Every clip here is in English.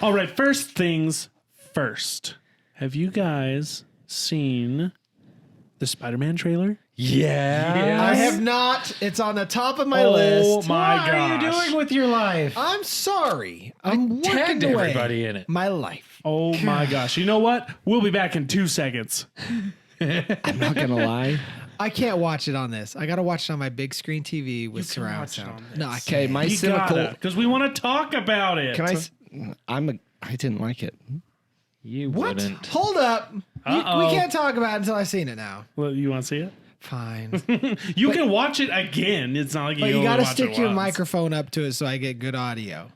All right, first things first. Have you guys seen the Spider-Man trailer? Yeah. I have not. It's on the top of my list. Oh my What are you gosh. doing with your life? I'm sorry. I'm tagged working away everybody in it. my life. Oh my gosh. You know what? We'll be back in 2 seconds. I'm not gonna lie. I can't watch it on this. I got to watch it on my big screen TV with can surround watch it sound. on this. No, I Okay, can't. my You cynical. gotta, because we want to talk about it. Can I didn't like it. You What? wouldn't. Hold up. We Uh-oh. can't talk about it until I've seen it now. Well, you want to see it? Fine. You can watch it again. It's not like But you only got to watch stick it your once. microphone up to it so I get good audio.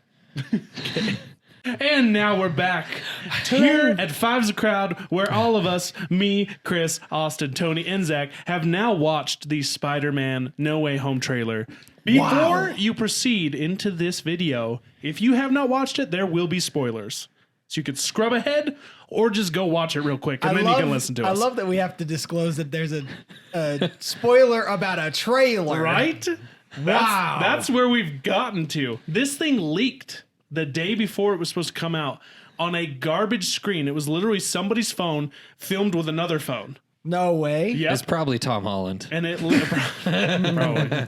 And now we're back here at Five's a Crowd, where all of us, me, Chris, Austin, Tony, and Zach, have now watched the Spider-Man No Way Home trailer. Before you proceed into this video, if you have not watched it, there will be spoilers. So you could scrub ahead or just go watch it real quick, and then you can listen to us. I love that we have to disclose that there's a spoiler about a trailer. Right? Wow. That's where we've gotten to. This thing leaked the day before it was supposed to come out on a garbage screen. It was literally somebody's phone filmed with another phone. No way. Yep. It's probably Tom Holland. And it probably.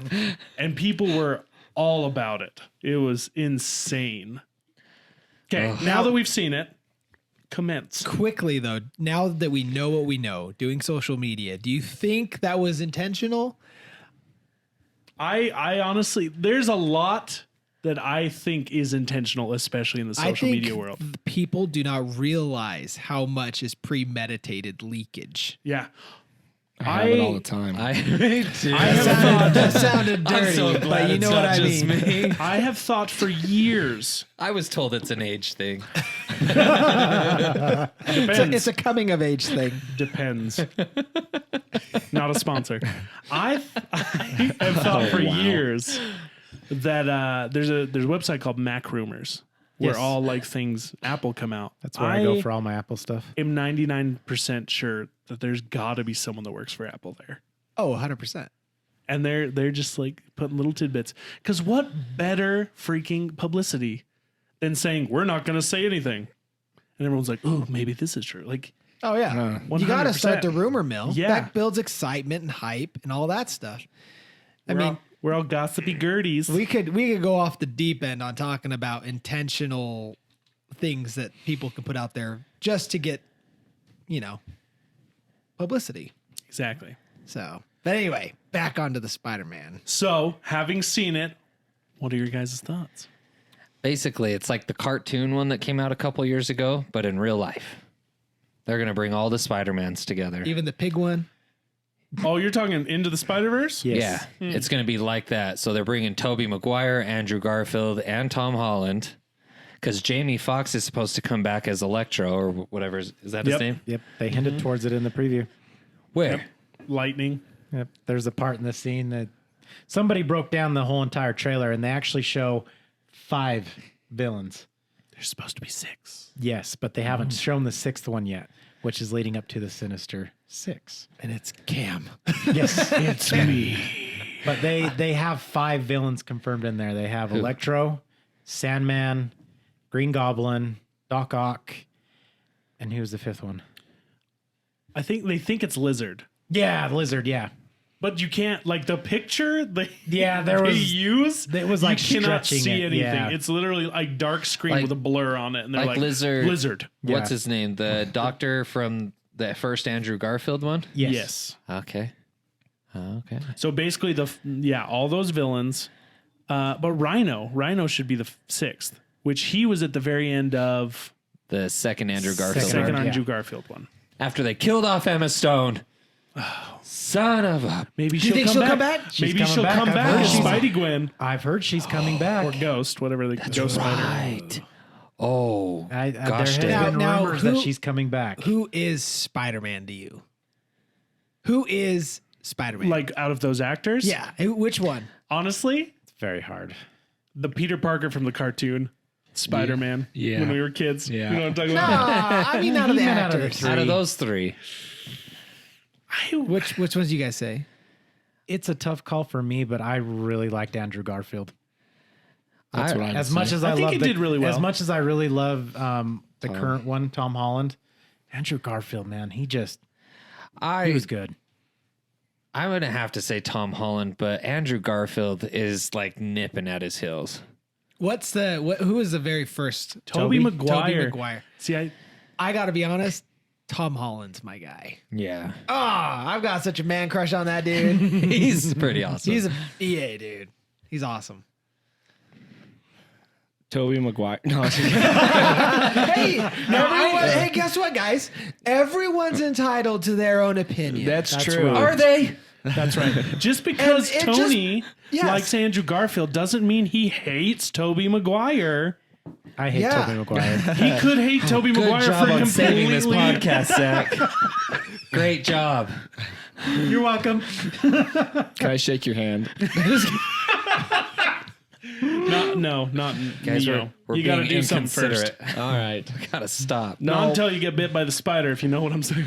And people were all about it. It was insane. Okay, now that we've seen it, commence. Quickly though, now that we know what we know, doing social media, do you think that was intentional? I honestly, there's a lot that I think is intentional, especially in the social media world. People do not realize how much is premeditated leakage. Yeah. I have it all the time. I do. That sounded dirty, I'm so glad but you it's know not what I just mean. me. I have thought for years. I was told it's an age thing. Depends. It's a coming of age thing. Depends. Not a sponsor. I have thought for years that there's a website called Mac Rumors where Yes. all like things Apple come out. That's where I go for all my Apple stuff. I'm 99% sure that there's got to be someone that works for Apple there. Oh, 100%. And they're just like putting little tidbits. Because what better freaking publicity than saying we're not going to say anything, and everyone's like, "Oh, maybe this is true." Like, Oh yeah. You got to 100%. start the rumor mill. Yeah. That builds excitement and hype and all that stuff. we're all gossipy girdies. We could go off the deep end on talking about intentional things that people can put out there just to get, publicity. Exactly. So, but anyway, back onto the Spider-Man. So, having seen it, what are your guys' thoughts? Basically, it's like the cartoon one that came out a couple years ago, but in real life. They're going to bring all the Spider-Mans together. Even the pig one. Oh, you're talking Into the Spider-Verse? Yes. Yeah, it's going to be like that. So they're bringing Tobey Maguire, Andrew Garfield, and Tom Holland. Because Jamie Foxx is supposed to come back as Electro or whatever. Is that his Yep. name? Yep. They hinted towards it in the preview. Where? Lightning. Yep. There's a part in the scene that somebody broke down the whole entire trailer and they actually show 5 villains. There's supposed to be 6. Yes, but they haven't shown the 6th one yet, which is leading up to the Sinister 6. And it's Cam. Yes. It's me. But they have 5 villains confirmed in there. They have Electro, Sandman, Green Goblin, Doc Ock, and who's the 5th one? I think they think it's Lizard. Yeah, Lizard, yeah. But you can't, like, the picture they there use, it was like you cannot stretching see it, anything. yeah. It's literally a dark screen Like- with a blur on it. And they're like like, Lizard. Lizard. What's Yeah. his name? The doctor from the first Andrew Garfield one? Yes. Okay. Okay. So basically, all those villains. But Rhino should be the 6th, which he was at the very end of The second Andrew Garfield the second one. Andrew Garfield one. After they killed off Emma Stone. Son of a... Maybe you think she'll come back? Maybe She's she'll coming come back. back I've as heard Spidey Gwen I've heard she's coming back. or Ghost, whatever the Ghost Spider. Right. Oh, There gosh, has Dave. been Now, rumors who- that she's coming back. Who is Spider-Man to you? Who is Spider-Man? Like out of those actors, yeah. Which one? Honestly, It's very hard. the Peter Parker from the cartoon, Spider-Man. Yeah. When we were kids. Yeah. You know what I'm talking about? I mean, out of the Even out of the actors. three. Out of those 3. Which ones do you guys say? It's a tough call for me, but I really liked Andrew Garfield. That's what I would As say. much as I think love he the- did really well. As much as I really love the current one, Tom Holland, Andrew Garfield, man, he was good. I'm gonna have to say Tom Holland, but Andrew Garfield is like nipping at his heels. Who was the very first? Tobey Maguire. Tobey Maguire. See, I got to be honest. Tom Holland's my guy. Yeah, I've got such a man crush on that dude. he's pretty awesome. He's a EA dude. He's awesome. Tobey Maguire. No, Hey, hey, guess what, guys? Everyone's entitled to their own opinion. that's true. right. Are they? that's right. Just because And it just- Tony yes. likes Andrew Garfield doesn't mean he hates Tobey Maguire. I hate Yeah. Tobey Maguire. He could hate Tobey Maguire for completely. Zach. Great job. You're welcome. Can I shake your hand? Not Guys, Neo. we're You got to being do something first. inconsiderate. All right. Gotta stop. Not until you get bit by the spider, if you know what I'm saying.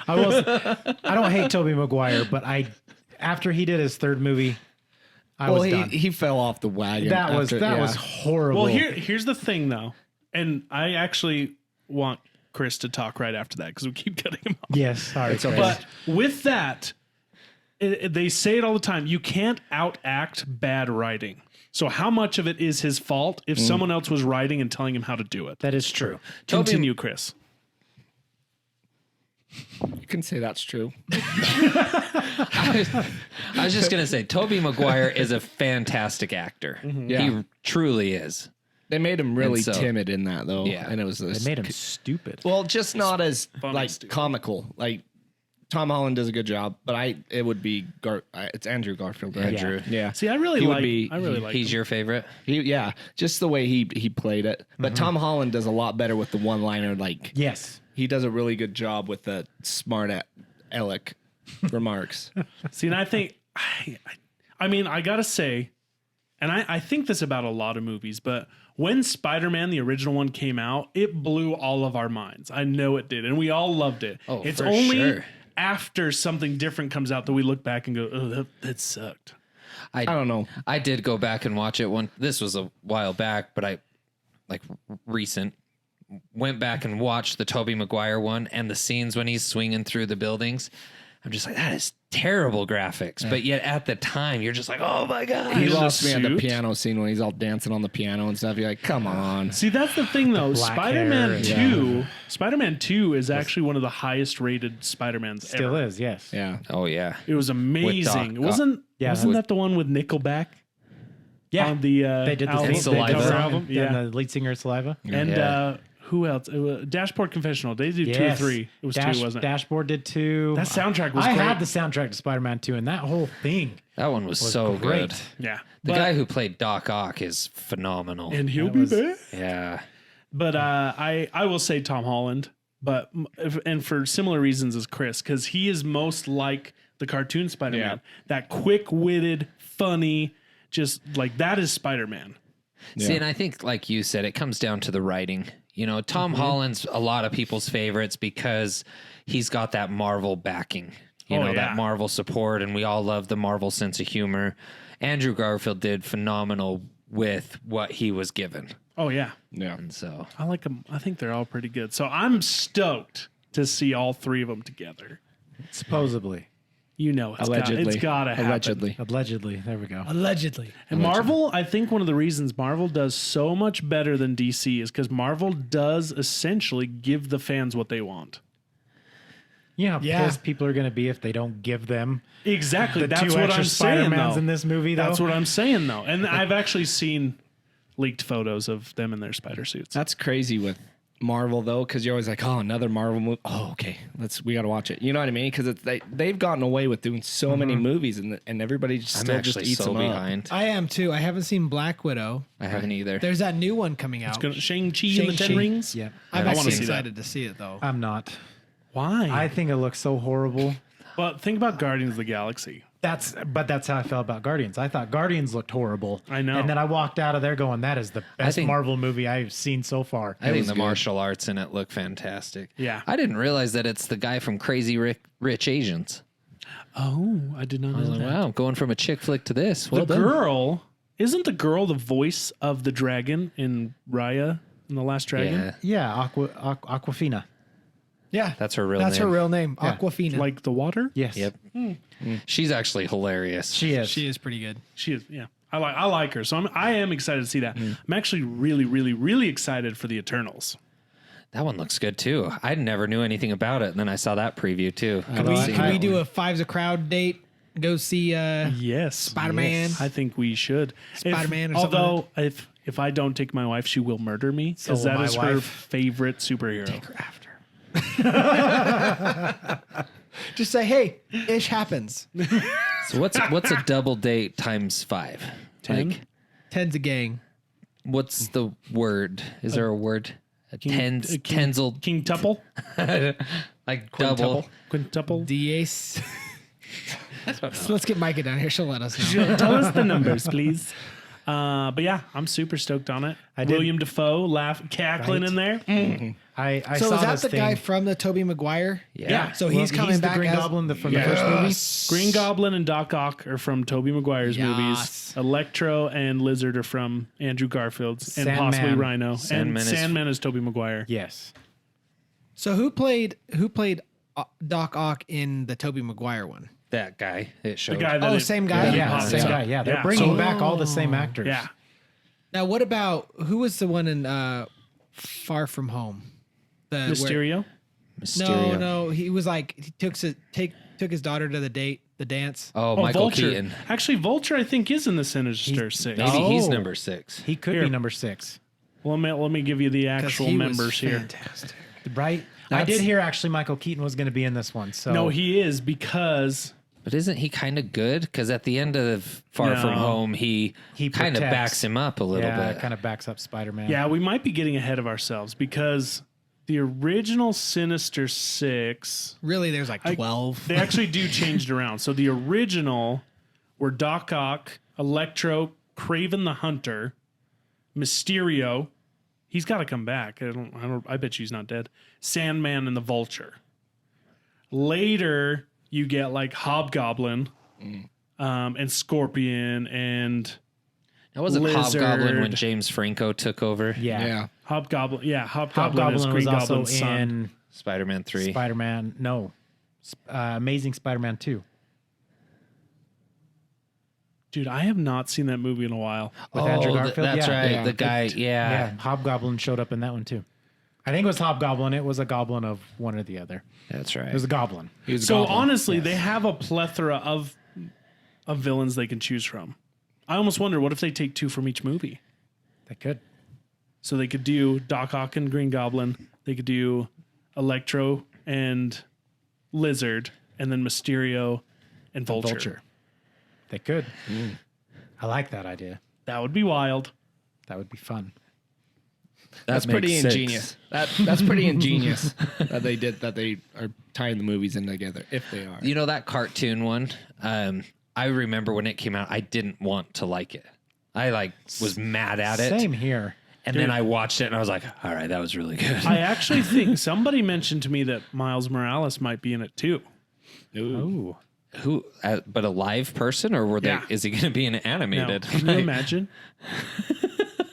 I don't hate Tobey Maguire, but after he did his third movie, I was done. he fell off the wagon. That was horrible. Well, here's the thing, though, and I actually want Chris to talk right after that because we keep cutting him off. Yes, sorry. It's okay. But with that, they say it all the time. You can't outact bad writing. So how much of it is his fault if someone else was writing and telling him how to do it? That is true. Continue, Chris. You can say that's true. I was just gonna say, Tobey Maguire is a fantastic actor. Yeah. He truly is. They made him really And so- timid in that though. Yeah. And it was They made him stupid. well, just not as funny like stupid. comical. Like Tom Holland does a good job, but it would be it's Andrew Garfield, right? Andrew. Yeah. See, I really He would like. be- I really like. He's him. your favorite. Yeah, just the way he played it. But Tom Holland does a lot better with the one-liner. Like Yes. he does a really good job with the smart aleck remarks. See, and I think, I mean, I gotta say, and I think this about a lot of movies, but when Spider-Man, the original one, came out, it blew all of our minds. I know it did, and we all loved it. Oh, it's for only sure. after something different comes out that we look back and go, oh, that sucked. I don't know. I did go back and watch it this was a while back, but I recent went back and watched the Tobey Maguire one and the scenes when he's swinging through the buildings. I'm just like, that is terrible graphics. But yet at the time, you're just like, oh my God. He He's a lost me at the suit. piano scene when he's all dancing on the piano and stuff. You're like, come on. See, that's the thing, though. black Spider-Man hair, 2, Spider-Man 2 is actually one of the highest rated Spider-Mans Still ever. is, yes. Yeah. Oh, yeah. It was amazing. Doc- Wasn't Yeah, wasn't with- that the one with Nickelback? Yeah. On the They did the album, same Saliva. cover cover album. album. Yeah. Yeah. The lead singer of Saliva. And Yeah. Who else? Dashboard Confessional. They did 2 or 3. It was 2, wasn't it? Dashboard did 2. That soundtrack was I great. had the soundtrack to Spider-Man 2, and that whole thing That one was so great. good. Yeah. The guy who played Doc Ock is phenomenal. And he'll That be was- back. Yeah. But I will say Tom Holland, but and for similar reasons as Chris, because he is most like the cartoon Spider-Man. That quick-witted, funny, just like that is Spider-Man. See, and I think, like you said, it comes down to the writing. You know, Tom Holland's a lot of people's favorites because he's got that Marvel backing, Oh, that Marvel support, and we all love the Marvel sense of humor. Andrew Garfield did phenomenal with what he was given. Oh yeah, Yeah. And so, I like them. I think they're all pretty good. So I'm stoked to see all 3 of them together. supposedly. You know, it's Allegedly. gotta happen. Allegedly. There we go. Allegedly. And Marvel, I think one of the reasons Marvel does so much better than DC is because Marvel does essentially give the fans what they want. You know how Yeah. pissed people are going to be if they don't give them Exactly. the That's 2 what extra I'm saying, Spider-Mans though. in this movie, though. That's what I'm saying, though. And I've actually seen leaked photos of them in their spider suits. That's crazy with Marvel though, because you're always like, oh, another Marvel movie. Oh, okay, we got to watch it. You know what I mean? Because they've gotten away with doing so many movies, and everybody I'm still just actually eats so them up. behind. I am too. I haven't seen Black Widow. I haven't either. There's that new one coming out. Shang-Chi and the Shang-Chi. Ten Rings? Yeah. I'm I wanna actually see that. excited to see it though. I'm not. Why? I think it looks so horrible. But think about Guardians of the Galaxy. That's how I felt about Guardians. I thought Guardians looked horrible. I know. And then I walked out of there going, that is the best think- Marvel movie I've seen so far. I think the martial arts in it look fantastic. Yeah. I didn't realize that it's the guy from Crazy Rich Asians. Oh, I did not know I was like, that. wow, going from a chick flick to this. The Well done. girl Isn't the girl the voice of the dragon in Raya in The Last Dragon? Yeah, Aquafina. Yeah, that's her real That's name. her real name, Yeah. Aquafina. Like the water? Yes. Yep. She's actually hilarious. She is. She is pretty good. She is, yeah. I like her. So I am excited to see that. I'm actually really, really, really excited for the Eternals. That one looks good too. I never knew anything about it, and then I saw that preview too. Can we do a Fives a Crowd date? Go see Yes. Spider-Man? I think we should. Spider-Man or something Although, if I don't take my wife, she will murder me because So will that my is her wife. favorite superhero. after. Just say, hey, ish happens. So what's a double date times 5? 10? Like, 10's a gang. what's the word? Is there a word? Tenzel, King Tuple? like double. Quintuple? Diez. So let's get Micah down here. She'll let us know. Tell us the numbers, please. But yeah, I'm super stoked on it. did- William Dafoe cackling Right. in there. I So saw is that this the thing. guy from the Tobey Maguire? Yeah. So Well, he's coming back the Green as Goblin from the first movie. Green Goblin and Doc Ock are from Tobey Maguire's Yes. movies. Electro and Lizard are from Andrew Garfield's and Sandman. possibly Rhino. Sandman and is- Sandman is Tobey Maguire. Yes. So who played Doc Ock in the Tobey Maguire one? That guy. It The showed. guy that Oh, same guy? that Yeah, pops same up. guy. Yeah, they're Yeah. bringing So- back all the same actors. Yeah. Now, what about who was the one in Far From Home? Mysterio. Mysterio. No, he was like he took his daughter to the dance. Oh, Oh, Michael Vulture. Keaton. Actually, Vulture, I think, is in the Sinister Six. Maybe he's Oh. number 6. He could Here. be number 6. Let me give you the 'Cause actual he was members here. fantastic. Right? I did hear actually Michael Keaton was going to be in this one. So No, he is because But isn't he kind of good? Because at the end of Far No. From Home, he kind of protects. backs him up a little bit. kind of backs up Spider-Man. yeah, we might be getting ahead of ourselves because the original Sinister Six, Really, there's like 12. they actually do change it around. So the original were Doc Ock, Electro, Craven the Hunter, Mysterio. He's got to come back. I bet you he's not dead. Sandman and the Vulture. Later, you get like Hobgoblin, and Scorpion and That wasn't Lizard. Hobgoblin when James Franco took over. Yeah. Hobgoblin. Yeah, Hobgoblin is Hobgoblin Green was also Goblin's son. in Spider-Man 3. Spider-Man. No. Amazing Spider-Man 2 Dude, I have not seen that movie in a while. with Andrew th- Garfield. that's yeah. right. Yeah. The guy, Yeah, Hobgoblin showed up in that one too. I think it was Hobgoblin. It was a goblin of one or the other. That's right. It was a goblin. He was a So goblin. honestly, they have a plethora of villains they can choose from. I almost wonder what if they take 2 from each movie. They could. So they could do Doc Ock and Green Goblin. They could do Electro and Lizard, and then Mysterio and Vulture. They could. I like that idea. That would be wild. That would be fun. That's That pretty makes sense. ingenious. That's pretty ingenious that they did that. They are tying the movies in together if they are. You know that cartoon one? I remember when it came out, I didn't want to like it. I was mad at it. Same here. And then I watched it and I was like, all right, that was really good. I actually think somebody mentioned to me that Miles Morales might be in it too. Ooh. Who? But a live person, or were they? Yeah. Is he going to be an Now, animated? can you imagine?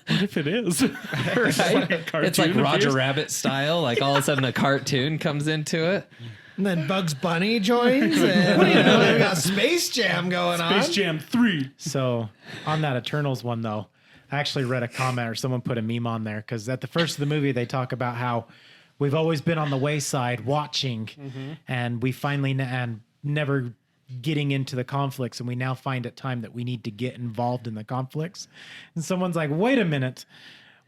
What if it is? Right? It's like cartoon Roger appears. Rabbit style. Like all of a sudden, a cartoon comes into it. And then Bugs Bunny joins, and we got Space Jam going on. Space Jam 3. So on that Eternals one though, I actually read a comment or someone put a meme on there because at the first of the movie they talk about how we've always been on the wayside watching, and we finally and never getting into the conflicts, and we now find it time that we need to get involved in the conflicts. And someone's like, wait a minute.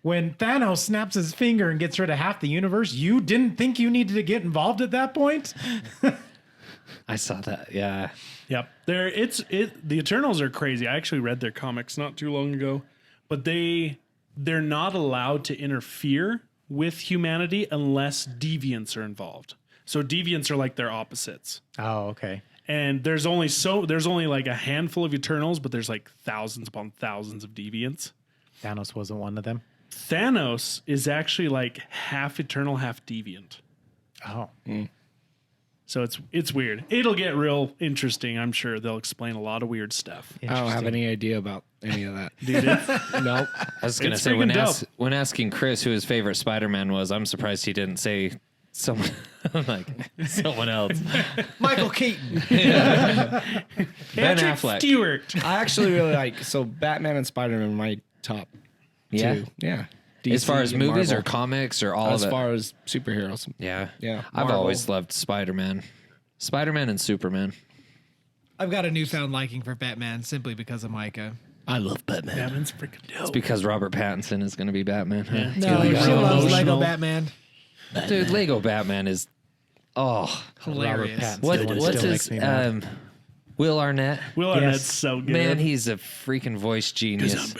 When Thanos snaps his finger and gets rid of half the universe, you didn't think you needed to get involved at that point? I saw that. Yeah. Yep. The Eternals are crazy. I actually read their comics not too long ago, but they're not allowed to interfere with humanity unless deviants are involved. So deviants are like their opposites. Oh, okay. And there's only like a handful of Eternals, but there's like thousands upon thousands of deviants. Thanos wasn't one of them. Thanos is actually like half Eternal, half deviant. Oh. So it's weird. It'll get real interesting. I'm sure they'll explain a lot of weird stuff. I don't have any idea about any of that. Dude, Nope. I was going to It's say, freaking dope. when asking Chris who his favorite Spider-Man was, I'm surprised he didn't say someone like someone else. Michael Keaton. Ben Patrick Affleck. Stewart. I actually really like Batman and Spider-Man are my top Yeah. two. Yeah. As far DC as and movies or Marvel. comics or all As of it. far as superheroes. Yeah. Yeah. I've Marvel. always loved Spider-Man. Spider-Man and Superman. I've got a newfound liking for Batman simply because of Micah. I love Batman. Batman's freaking dope. It's because Robert Pattinson is going to be Batman. Huh? No, be she real loves Lego emotional. Batman. Dude, Lego Batman is Hilarious. Pattinson. what's Still his makes me mad. Will Arnett. Will Arnett's so good. Man, he's a freaking voice genius.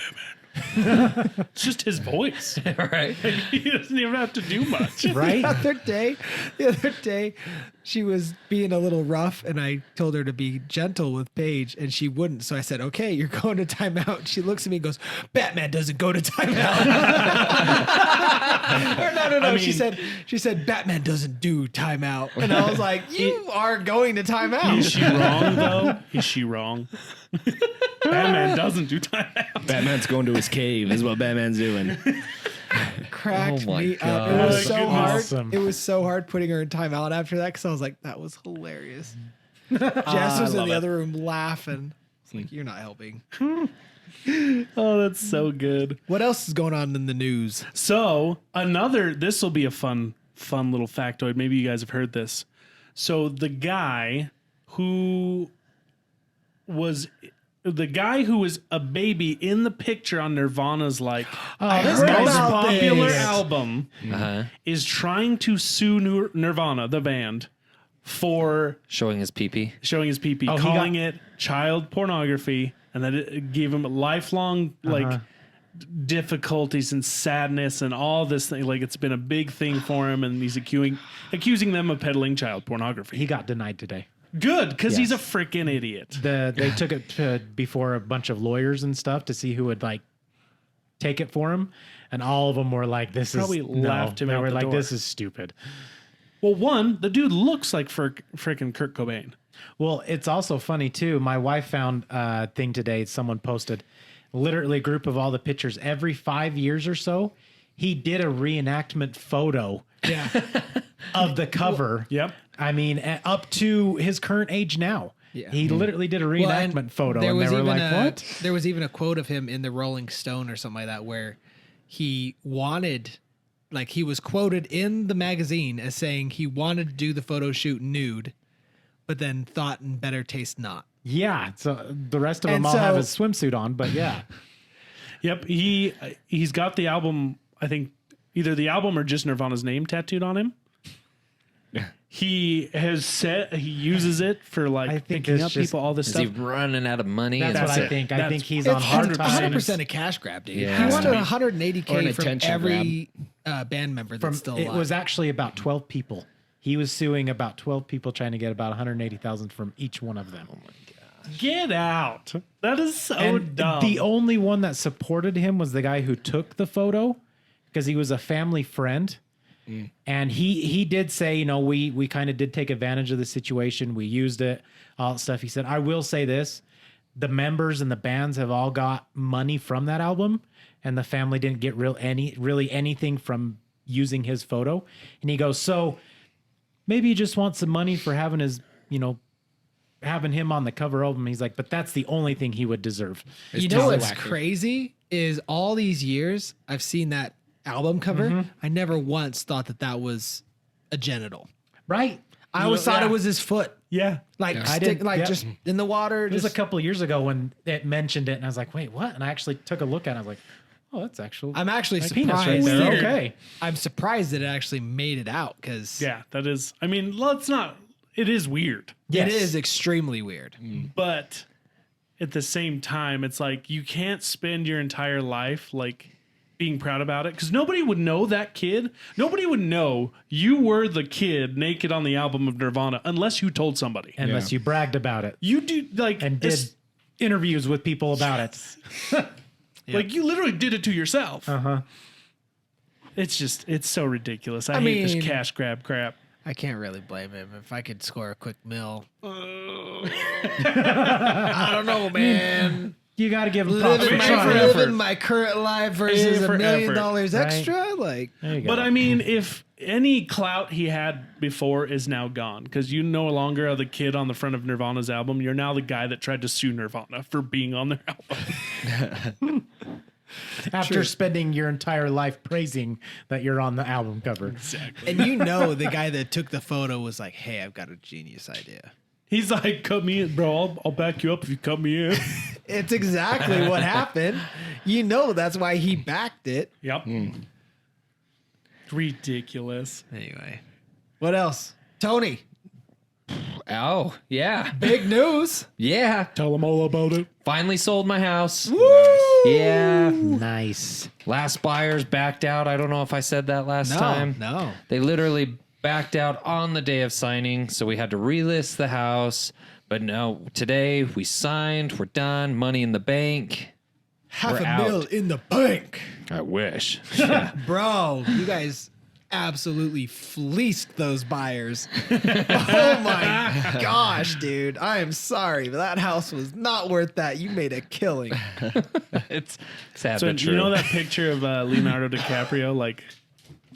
It's just his voice. Right? He doesn't even have to do much. Right? The other day, she was being a little rough, and I told her to be gentle with Paige, and she wouldn't. So I said, "Okay, you're going to timeout." She looks at me and goes, "Batman doesn't go to timeout." Or no. I she mean- said, "Batman doesn't do timeout," and I was like, "You are going to Is timeout." she wrong, though? Is she wrong? Batman doesn't do time out. Batman's going to his cave is what Batman's doing. Cracked Oh my me up. God. It was Oh, so goodness. hard. Awesome. It was so hard putting her in timeout after that because I was like, that was hilarious. Jess was in the other room laughing. It's like, you're not helping. Oh, that's so good. What else is going on in the news? So this will be a fun little factoid. Maybe you guys have heard this. So the guy who was a baby in the picture on Nirvana's heard most about popular this. album Uh-huh. is trying to sue Nirvana, the band, for Showing his pee-pee. showing his pee-pee, he calling got- it child pornography, and that it gave him lifelong difficulties and sadness and all this thing. Like, it's been a big thing for him, and he's accusing them of peddling child pornography. He got denied today. Good, because he's a Yes. freaking idiot. They took it to before a bunch of lawyers and stuff to see who would take it for him, and all of them were like, "This Probably is laughed him They out were the like, door. "This is stupid." Well, the dude looks like freaking Kurt Cobain. Well, it's also funny too. My wife found a thing today. Someone posted literally a group of all the pictures. Every 5 years or so, he did a reenactment photo Yeah. of the cover. Yep. I mean, up to his current age now. Yeah. He literally did a Well, and reenactment photo, there and was they were even like, "What?" There was even a quote of him in the Rolling Stone or something like that where he wanted, he was quoted in the magazine as saying he wanted to do the photo shoot nude, but then thought in better taste not. Yeah. So the rest of And them all have so- his swimsuit on, but yeah. Yep. He's got the album, I think either the album or just Nirvana's name tattooed on him. He has said he uses it for think picking it's up just- people, all this Is stuff. he running out of money? That's That's what I it. think. I That's- think he's It's on hard 100% times. a cash grab, dude. Yeah. He wanted Or an 180K from attention every band member that's still alive. It was actually about 12 people. He was suing about 12 people, trying to get about 180,000 from each one of them. Get out. That is so And dumb. the only one that supported him was the guy who took the photo, because he was a family friend. And he did say, we kind of did take advantage of the situation. We used it, all that stuff. He said, I will say this. The members and the bands have all got money from that album, and the family didn't get really anything from using his photo. And he goes, so maybe he just wants some money for having his, having him on the cover album. He's like, but that's the only thing he would deserve. You know what's crazy is all these years I've seen that album cover. I never once thought that was a genital. Right? I always thought yeah. it was his foot, yeah. I did, yeah. just in the water. It was Just a couple of years ago when it mentioned it, and I was like, wait, what? And I actually took a look at it. I was like, oh, that's actually I'm actually my penis right surprised. there. Weird. Okay. I'm surprised that it actually made it out because Yeah, that is. I mean, it is weird, Yes. it is extremely weird. but at the same time, it's like you can't spend your entire life being proud about it, because nobody would know that kid. Nobody would know you were the kid naked on the album of Nirvana unless you told somebody. Unless you bragged about it You do and did interviews with people about it. you literally did it to yourself. Uh-huh. It's so ridiculous. I hate mean- this cash grab crap. I can't really blame him. If I could score a quick mill, I don't know, man. You got to give him props. Living my current life versus A for $1 million effort, extra, like. There you go. But I mean, if any clout he had before is now gone, because you no longer are the kid on the front of Nirvana's album. You're now the guy that tried to sue Nirvana for being on their album. After spending your entire life praising that you're on the album cover. Exactly. And you know, the guy that took the photo was like, "Hey, I've got a genius idea." He's like, cut me in, bro. I'll back you up if you cut me in. It's exactly what happened. You know, that's why he backed it. Yep. Ridiculous. Anyway, what else? Tony, Oh, yeah. big news. Yeah. Tell them all about it. Finally sold my house. Woo! Yeah. Nice. Last buyers backed out. I don't know if I said that last time. No. They literally backed out on the day of signing, so we had to relist the house. But no, today we signed. We're done. Money in the bank. Half We're a mil out. in the bank. I wish. Bro, you guys absolutely fleeced those buyers. Oh my gosh, dude. I am sorry, but that house was not worth that. You made a killing. It's sad So but true. you know that picture of Leonardo DiCaprio? Like,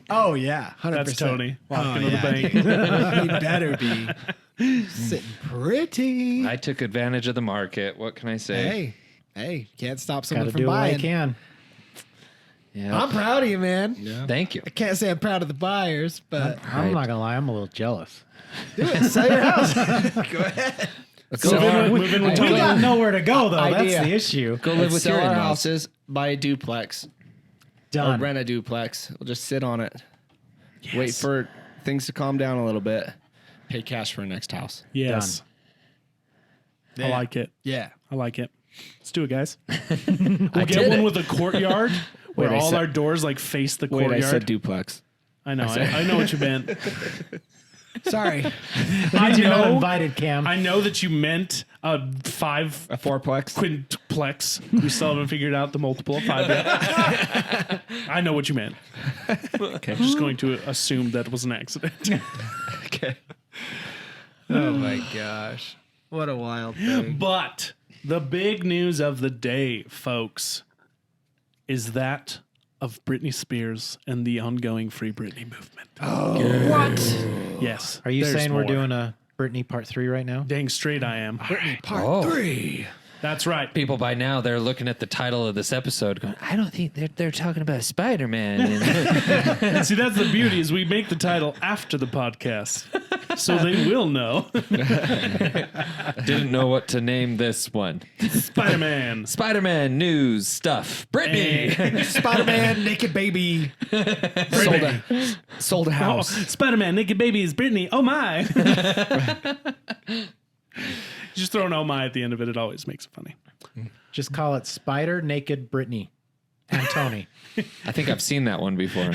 Oh, yeah. 100%. that's Tony walking Oh, to the yeah. bank. He better be sitting pretty. I took advantage of the market. What can I say? Hey, can't stop Got someone to from do what I buying. can. Yeah. I'm proud of you, man. Thank you. I can't say I'm proud of the buyers, but I'm not going to lie. I'm a little jealous. do it. Sell your house. Go ahead. Let's Move in with We Tony. got nowhere to go, though. Idea. That's the issue. Go live Let's with sell your our in-laws. houses, buy a duplex, or Done. rent a duplex. We'll just sit on it. Wait for things to calm down a little bit. Pay cash for our next house. Yes. I like it. Yeah. I like it. Let's do it, guys. We'll get one with a courtyard where Wait, I all said- our doors like face the Wait, courtyard. I said duplex. I know. I know what you meant. Sorry. I You're not know. invited, Cam. I know that you meant a A fourplex. quintuplex. We still haven't figured out the multiple of 5 yet. I know what you meant. Okay. I'm just going to assume that was an accident. Okay. Oh my gosh. What a wild thing. But the big news of the day, folks, is that of Britney Spears and the ongoing Free Britney movement. What? Yes. Are you there's saying we're more. doing a Britney part 3 right now? Dang straight I am. Part 3. That's right. People by now, they're looking at the title of this episode going, I don't think they're talking about Spider-Man. And See, that's the beauty is we make the title after the podcast. So they will know. didn't know what to name this one. Spider-Man. Spider-Man news stuff. Brittany. Spider-Man, naked baby. Sold a Oh, house. Spider-Man, naked babies, Britney. Oh my. Just throw an oh my at the end of it. It always makes it funny. Just call it Spider Naked Britney and Tony. I think I've seen that one before.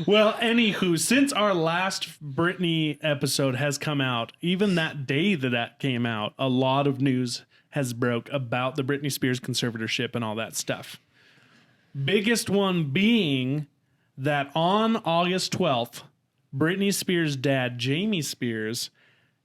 Well, anywho, since our last Britney episode has come out, even that day that came out, a lot of news has broke about the Britney Spears conservatorship and all that stuff. Biggest one being that on August 12th, Britney Spears' dad, Jamie Spears,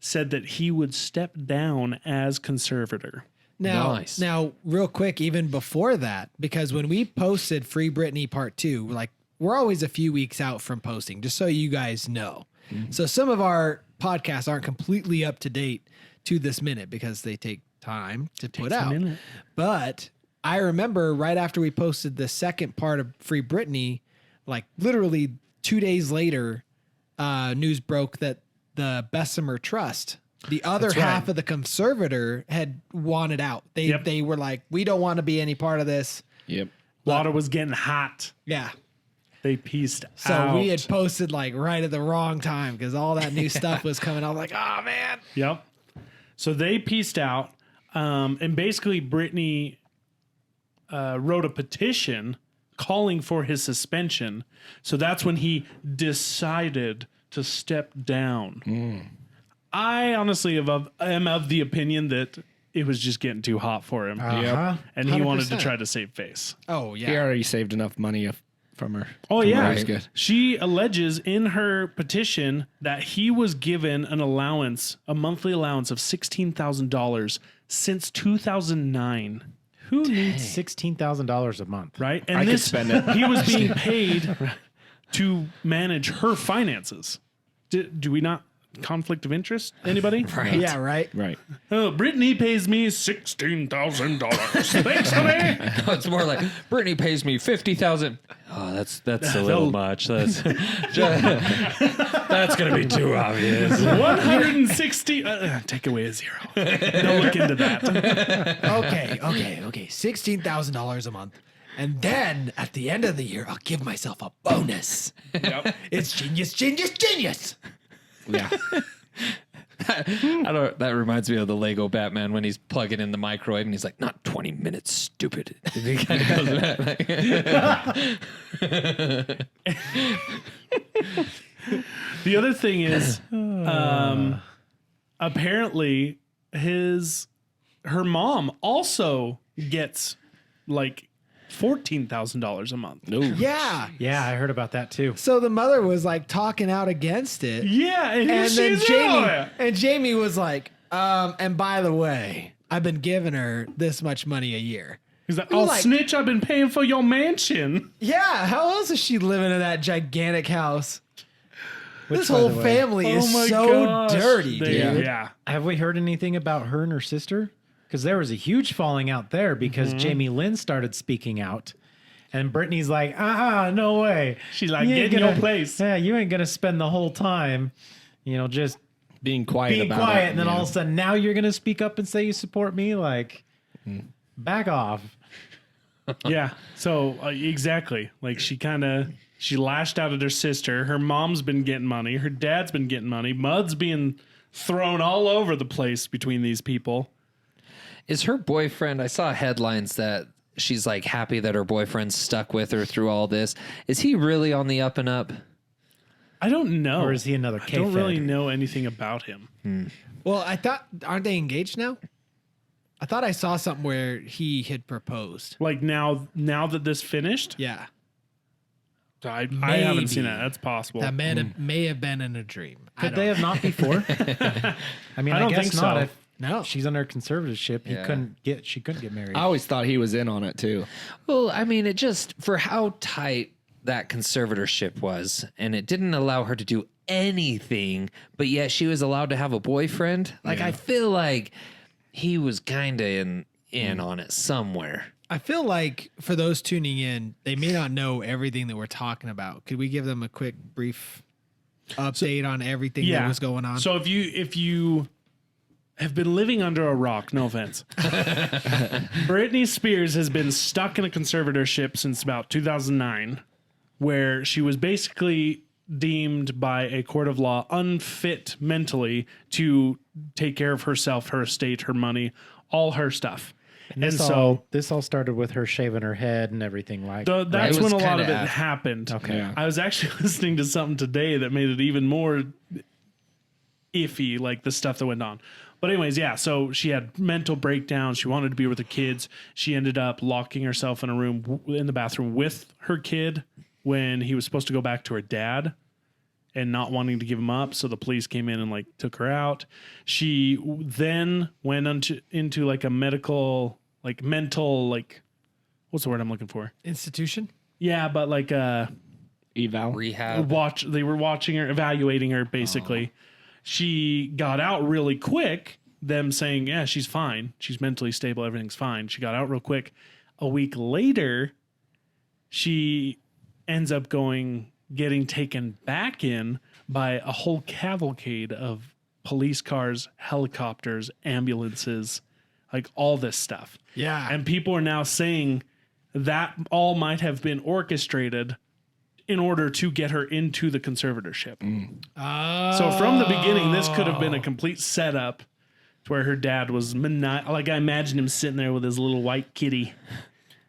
said that he would step down as conservator. Nice. Now, real quick, even before that, because when we posted Free Britney Part 2, like we're always a few weeks out from posting, just so you guys know. So some of our podcasts aren't completely up to date to this minute because they take time to put out. minute. But I remember right after we posted the second part of Free Britney, like literally 2 days later, news broke that the Bessemer Trust, the other That's right. half of the conservator, had wanted out. They were like, we don't want to be any part of this. Yep. Water was getting hot. Yeah. They pieced So out. we had posted like right at the wrong time because all that new stuff was coming. I was like, oh man. Yep. So they pieced out, and basically Britney wrote a petition calling for his suspension. So that's when he decided to step down. I honestly am of the opinion that it was just getting too hot for him, Uh-huh. and he wanted to 100%. try to save face. Oh He yeah. already saved enough money from her. Oh yeah, That's good. she alleges in her petition that he was given an allowance, a monthly allowance of $16,000 since 2009. Who needs $16,000 a month? Right, and I could spend it. He was being paid to manage her finances. Do we not conflict of interest? Anybody? Right. Yeah, right. Right. Oh, Britney pays me $16,000. Thanks, honey. No, it's more like Britney pays me $50,000. Oh, that's a little much. That's gonna be too obvious. 160. Take away a zero. Don't look into that. Okay. $16,000 a month. And then at the end of the year, I'll give myself a bonus. Yep. It's genius. Yeah. That reminds me of the Lego Batman when he's plugging in the microwave and he's like, "Not 20 minutes, stupid." And he kind of goes back. The other thing is, apparently, her mom also gets like $14,000 a month. No. Yeah. Yeah, I heard about that too. So the mother was like talking out against it. Yeah, and And then she's in on Jamie it. was like, and by the way, I've been giving her this much money a year. He's like, We were "Oh, like- snitch! I've been paying for your mansion." Yeah, how else is she living in that gigantic house? This by whole the way- family is so gosh. dirty, They- dude. Yeah. Have we heard anything about her and her sister? Because there was a huge falling out there because Jamie Lynn started speaking out. And Brittany's like, no way. She's like, You "Get ain't in your gonna- place." Yeah, you ain't going to spend the whole time, just Being quiet being about quiet. it. And then yeah. all of a sudden, now you're going to speak up and say you support me? Like, back off. Yeah. So exactly, like she lashed out at her sister. Her mom's been getting money. Her dad's been getting money. Mud's being thrown all over the place between these people. Is her boyfriend? I saw headlines that she's like happy that her boyfriend's stuck with her through all this. Is he really on the up and up? I don't know. Or is he another I don't really K-Fed? know anything about him. Well, I thought, aren't they engaged now? I thought I saw something where he had proposed. Like now that this finished, Yeah. I haven't Maybe. seen that. That's possible. That may have been in a dream. Could they have not before? I mean, I I, don't guess think not. so. If No. she's under conservatorship, Yeah. she couldn't get married. I always thought he was in on it too. Well, I mean, it just for how tight that conservatorship was, and it didn't allow her to do anything, but yet she was allowed to have a boyfriend. Like I feel like he was kind of in on it somewhere. I feel like for those tuning in, they may not know everything that we're talking about. Could we give them a quick, brief update on everything that was going on? So if you have been living under a rock, no offense, Britney Spears has been stuck in a conservatorship since about 2009, where she was basically deemed by a court of law unfit mentally to take care of herself, her estate, her money, all her stuff. And This all started with her shaving her head and everything like that's Right. It when was a lot kinda of it af- happened. Okay. Yeah. I was actually listening to something today that made it even more iffy, like the stuff that went on. But anyways, yeah, so she had mental breakdowns. She wanted to be with her kids. She ended up locking herself in a room in the bathroom with her kid when he was supposed to go back to her dad and not wanting to give him up. So the police came in and like took her out. She then went into like a mental, what's the word I'm looking for? Institution? Yeah, but like Eval. Rehab. they were watching her, evaluating her basically. She got out really quick, them saying, yeah, she's fine. She's mentally stable. Everything's fine. She got out real quick. A week later, she ends up getting taken back in by a whole cavalcade of police cars, helicopters, ambulances, like all this stuff. Yeah. And people are now saying that all might have been orchestrated in order to get her into the conservatorship. So from the beginning, this could have been a complete setup to where her dad was like I imagine him sitting there with his little white kitty.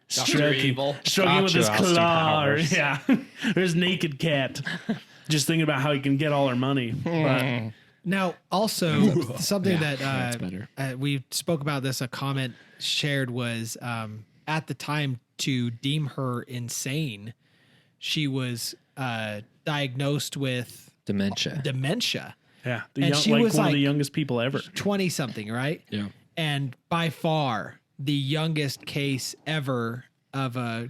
Stroking with his Dr. Austin claw. Or, Powers. yeah. Or his naked cat. Just thinking about how he can get all her money. But Now, also something that's better. we spoke about this. A comment shared was at the time to deem her insane. she was diagnosed with Dementia. Yeah, And she like was one of like- the youngest people ever. 20 something, right? Yeah. And by far the youngest case ever of a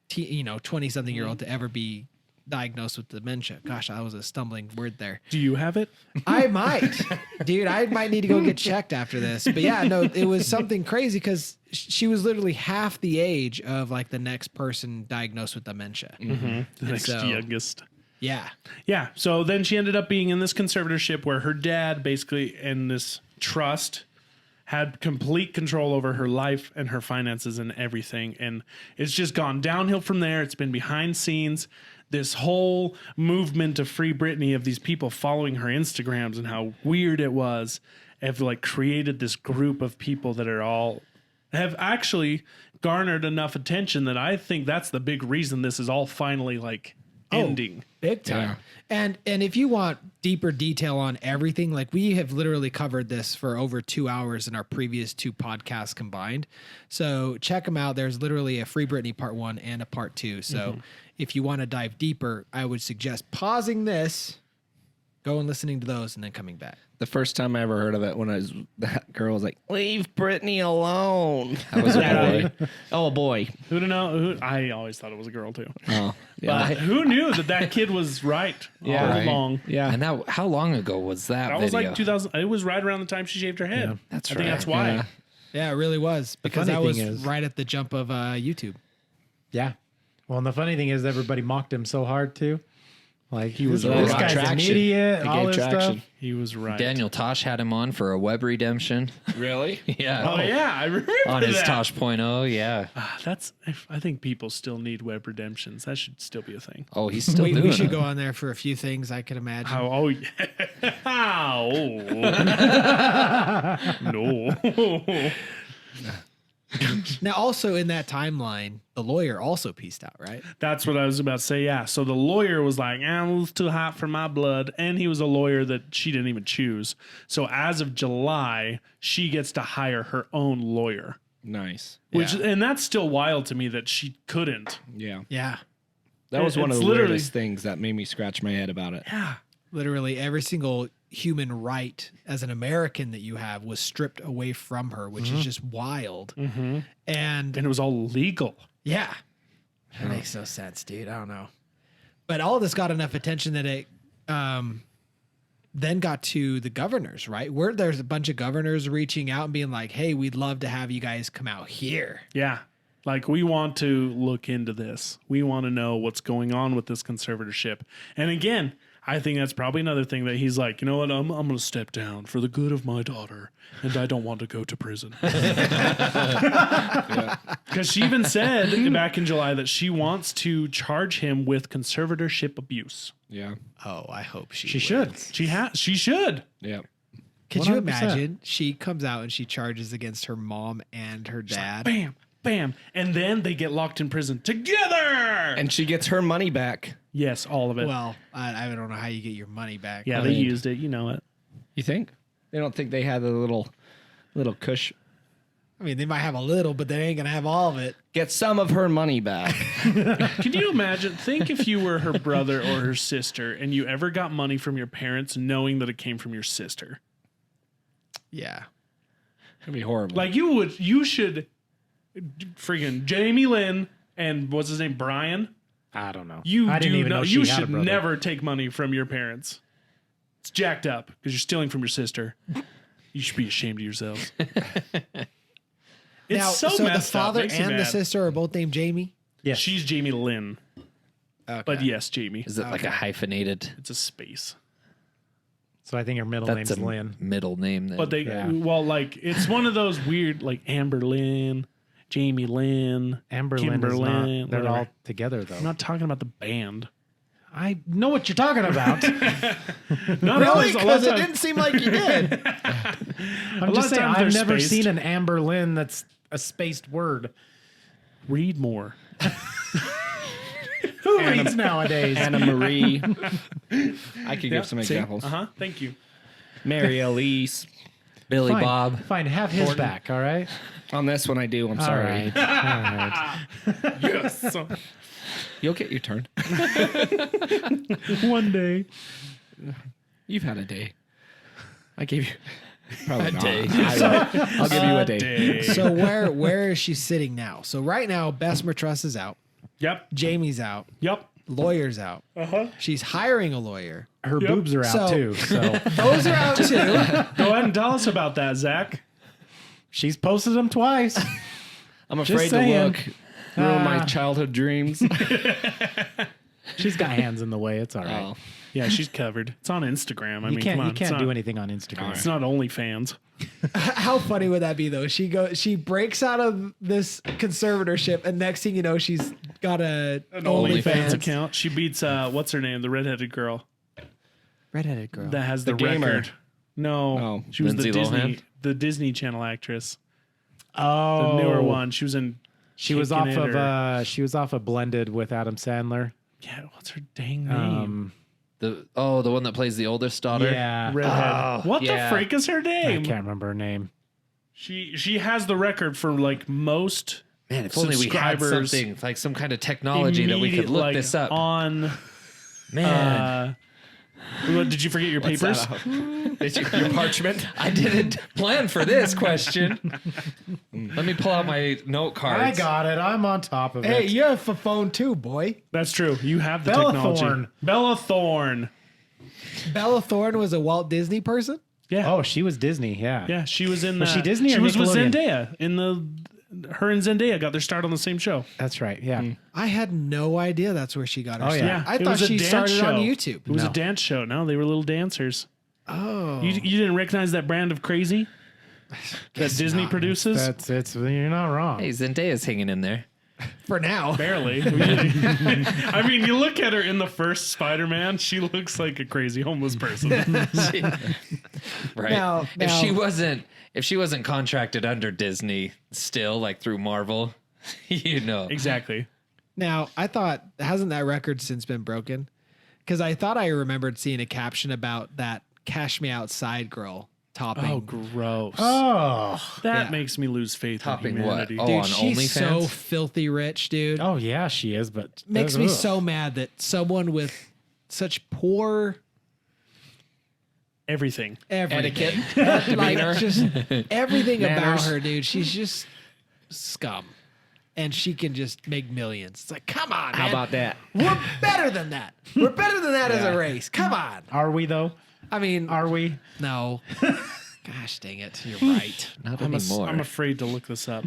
20 something year old to ever be diagnosed with dementia. Gosh, that was a stumbling word there. Do you have it? I might, dude. I might need to go get checked after this. But yeah, no, it was something crazy because she was literally half the age of like the next person diagnosed with dementia. The next so- youngest. Yeah, Yeah. So then she ended up being in this conservatorship where her dad, basically in this trust, had complete control over her life and her finances and everything. And it's just gone downhill from there. It's been behind scenes. This whole movement of Free Britney, of these people following her Instagrams and how weird it was, have like created this group of people that are all have actually garnered enough attention that I think that's the big reason this is all finally like ending. big time. Yeah. And if you want deeper detail on everything, like we have literally covered this for over 2 hours in our previous 2 podcasts combined. So check them out. There's literally a Free Britney part 1 and a part 2. So if you want to dive deeper, I would suggest pausing this, go and listening to those, and then coming back. The first time I ever heard of it, when that girl was like, "Leave Britney alone." I was a boy. Oh, a boy. Who to know? I always thought it was a girl too. Oh, yeah. But who knew that kid was right all Right. along? Yeah. And that, how long ago was that That was video? like 2000. It was right around the time she shaved her head. That's I think right. that's why. Yeah. Yeah, it really was, because funny that was thing is- right at the jump of YouTube. Yeah. Well, and the funny thing is, everybody mocked him so hard too. Like he was right. this guy's an Traction. idiot. It All gave this traction. stuff. He was right. Daniel Tosh had him on for a web redemption. Really? Yeah. Oh yeah, I remember On his that. Tosh.0, yeah. That's. I think people still need web redemptions. That should still be a thing. Oh, he's still We doing should it. go on there for a few things I could imagine. How? Oh yeah. How? No. Now, also in that timeline, the lawyer also pieced out, right? That's what I was about to say. Yeah. So the lawyer was like, it was too hot for my blood. And he was a lawyer that she didn't even choose. So as of July, she gets to hire her own lawyer, Nice. and that's still wild to me that she couldn't. Yeah. Yeah. That was one of It's the literally- weirdest things that made me scratch my head about it. Yeah. Literally every single human right as an American that you have was stripped away from her, which is just wild. And And it was all legal. yeah, that makes no sense, dude. I don't know. But all this got enough attention that it then got to the governors, right? Where there's a bunch of governors reaching out and being like, hey, we'd love to have you guys come out here. Yeah. Like, we want to look into this. We want to know what's going on with this conservatorship. And again, I think that's probably another thing that he's like, you know what, I'm going to step down for the good of my daughter, and I don't want to go to prison. Because she even said back in July that she wants to charge him with conservatorship abuse. Yeah. Oh, I hope she should. She should. Yeah. Could you 100%. imagine? She comes out and she charges against her mom and her dad. Bam, bam. And then they get locked in prison together. And she gets her money back. Yes, all of it. Well, I don't know how you get your money back. yeah, I they mean- used it. You know it. You think? They don't think they had a little cush. I mean, they might have a little, but they ain't gonna have all of it. Get some of her money back. Can you imagine? Think if you were her brother or her sister and you ever got money from your parents knowing that it came from your sister. Yeah. It'd be horrible. Like you should freaking Jamie Lynn and what's his name? Brian? I don't know. You I didn't do even know not, she you had a should brother. never take money from your parents. It's jacked up because you're stealing from your sister. You should be ashamed of yourselves. It's Now, so the messed up. father Makes me and the mad. sister are both named Jamie. Yes. She's Jamie Lynn. Okay. But yes, Jamie. Is it like a hyphenated? It's a space. So I think her middle That's name's a Lynn. middle name. Then. But they, Yeah. well, like, it's one of those weird, like, Amber Lynn, Jamie Lynn, Amber Lynn is not. Kimberlyn, They're whatever. all together though. I'm not talking about the band. I know what you're talking about. No, Really? a lot Because of it times- didn't seem like you did. I'm lot just of saying times I've they're never spaced. seen an Amber Lynn that's a spaced word. read more. Who reads nowadays? Anna Marie. I could give some examples. Thank you. Mary Elise. Billy Fine, Bob. Fine, have his back, all right? On this one, I do. I'm All sorry. right. All right. Yes. You'll get your turn. One day. You've had a day. I gave you probably A not. day. I'll give you a day. So where is she sitting now? So right now, Bessemer Trust is out. Yep. Jamie's out. Yep. Lawyer's out. She's hiring a lawyer. Her Yep. boobs are out So- too. So Those are out too. Go ahead and tell us about that, Zach. she's posted them twice. I'm afraid to saying. look. Ruin my childhood dreams. She's got hands in the way. It's all right. Oh. Yeah, she's covered. It's on Instagram. I You mean, can't come on. you can't it's do not, anything on Instagram. It's not OnlyFans. How funny would that be though? She breaks out of this conservatorship, and next thing you know, she's got an OnlyFans OnlyFans account. She beats what's her name? The redheaded girl redheaded girl. that has the gamer. record. No, Oh, she was Lindsay Lohan? the Disney Channel actress. Oh, The newer one. She was in. She was Kicking off It of or- she was off of Blended with Adam Sandler. Yeah, what's her dang name? The one that plays the oldest daughter. Yeah, Redhead. What yeah. the freak is her I name? can't remember her name. She has the record for like most Man, if only we had subscribers something like some kind of technology that we could look like, this up. on. Man, What, did you forget your papers? Your parchment. I didn't plan for this question. Let me pull out my note cards. I got it. I'm on top of Hey, it. you have a phone too, boy. That's true. You have the Bella technology. Thorne. Bella Thorne. Bella Thorne was a Walt Disney person. Yeah. Oh, she was Disney. Yeah. Yeah, she was in. Was she Disney She or was with Nickelodeon? Zendaya in the. Her and Zendaya got their start on the same show. That's right. Yeah. I had no idea that's where she got her Oh, yeah. start. Yeah, I it thought was a she dance started on show. YouTube. It was No. a dance show. No, they were little dancers. Oh, You didn't recognize that brand of crazy that Disney produces? You're not wrong. Hey, Zendaya's hanging in there. for now. Barely. I mean, you look at her in the first Spider-Man, she looks like a crazy homeless person. Right. Now- if she wasn't contracted under Disney still, like through Marvel, you know. Exactly. Now, I thought, hasn't that record since been broken? Because I thought I remembered seeing a caption about that Cash Me Outside girl topping. Oh, gross. Oh. That yeah. makes me lose faith Topping in what? humanity. Oh, dude, on she's so OnlyFans? filthy rich, dude. Oh yeah, she is. But Makes me ugh. so mad that someone with such poor Everything. everything, Etiquette. like just everything about Manners. her, dude. She's just scum, and she can just make millions. It's like, come on, How man. about that? We're better than that. We're better than that as a race. Come on. Are we though? I mean, Are we? no. Gosh dang it, you're right. Not I'm anymore. afraid to look this up.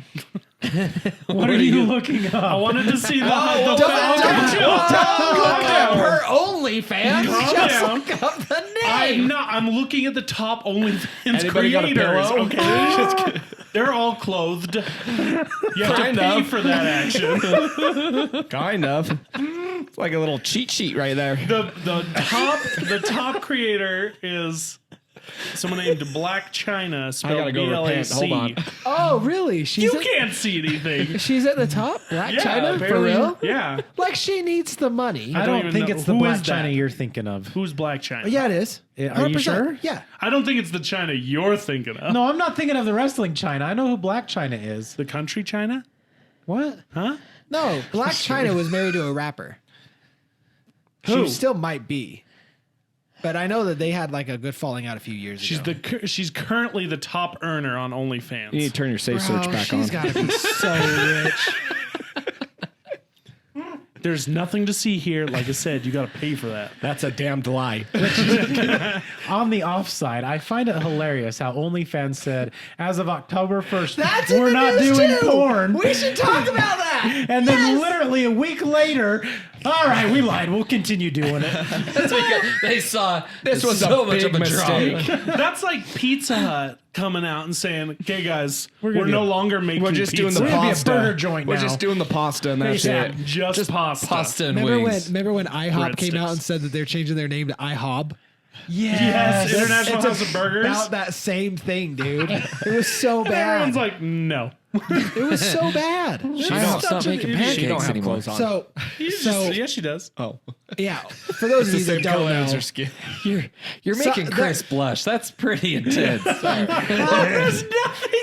What are you looking up? I wanted to see the Calm down. Her OnlyFans. Calm Just down. look up the name. I'm looking at the top OnlyFans Anybody got a creators. pillow? Okay, they're all clothed. You have Kind to pay of. for that action. Kind of. It's like a little cheat sheet right there. The top creator is someone named Black China. Spelled I gotta go repent. BLAC. Hold on. Oh, really? She's You can't see anything. She's at the top. Black Yeah, China for apparently- real? Yeah. Like she needs the money. I don't don't even think know. it's the Who Black is that? China you're thinking of. Who's Black China? Yeah, it is. Yeah, are you 100%. sure? Yeah. I don't think it's the China you're thinking of. No, I'm not thinking of the wrestling China. I know who Black China is. The country China? What? Huh? No, Black China was married to a rapper. Who? She still might be. But I know that they had like a good falling out a few years ago. She's currently the top earner on OnlyFans. You need to turn your safe search back she's on. got to be so rich. There's nothing to see here. Like I said, you got to pay for that. That's a damned lie. On the offside, I find it hilarious how OnlyFans said, as of October 1st, That's in we're the not news doing too. porn. We should talk about that. And then literally a week later, all right, we lied. We'll continue doing it. That's because they saw This was so a much big of a mistake. drop. That's like Pizza Hut coming out and saying, "Okay, guys, we're gonna no do- longer making We're just doing pizza. the We're gonna be a pasta. burger joint We're now. just doing the pasta and that's Yeah, it. just pasta. Pasta and Remember when wings. IHOP came Breadsticks. out and said that they're changing their name to IHOB? Yes, Yes. International It's House of Burgers. about that same thing, dude. It was so bad. Everyone's like, no. It was so bad. I hope stop making idiot. She don't pancakes have anymore. clothes on. So, Yes, she does. Oh, yeah, for those of you that don't know, her skin. You're So- making Chris blush. That's pretty intense. There's nothing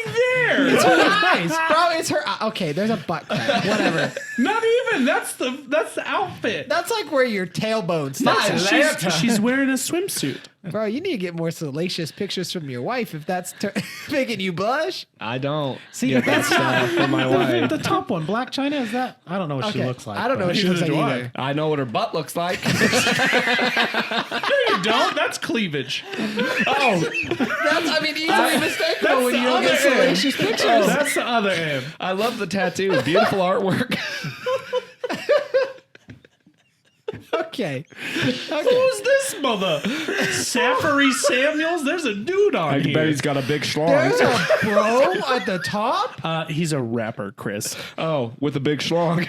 there. it's her eyes, bro. It's her. Okay, there's a butt crack. Whatever. Not even. That's the outfit. That's like where your tailbone stops. She's wearing a swimsuit. Bro, you need to get more salacious pictures from your wife if that's making you blush. I don't See, get that that's stuff from my wife. the top one, Black China. Is that? I don't know what she Okay. looks like. I don't know but- what she looks like do I. either. I know what her butt looks like. No, you don't. That's cleavage. That's, I mean, easily mistakable when you don't get the other end. salacious pictures. That's the other end. I love the tattoo. Beautiful artwork. Okay. Who's this mother? Safari Samuels? There's a dude on I here. bet he's got a big schlong. There's a bro at the top. He's a rapper, Chris. Oh, with a big schlong.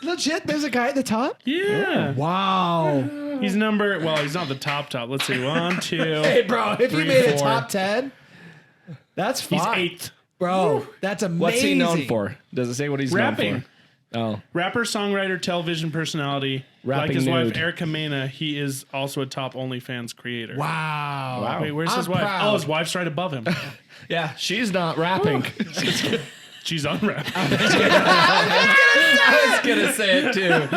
Legit, there's a guy at the top. Yeah. Wow. He's number, well, he's not the top. Let's see. 1, 2. Hey, bro, if you Three, made a four. top 10, that's fine. He's 8th. Bro, that's amazing. What's he known for? Does it say what he's Rapping. known for? Oh, Rapper, songwriter, television personality. Rapping like his nude. wife, Erica Mena, he is also a top OnlyFans creator. Wow. Wait, where's I'm his wife? proud. Oh, his wife's right above him. yeah. She's not rapping. She's unwrapped. I was gonna say it too.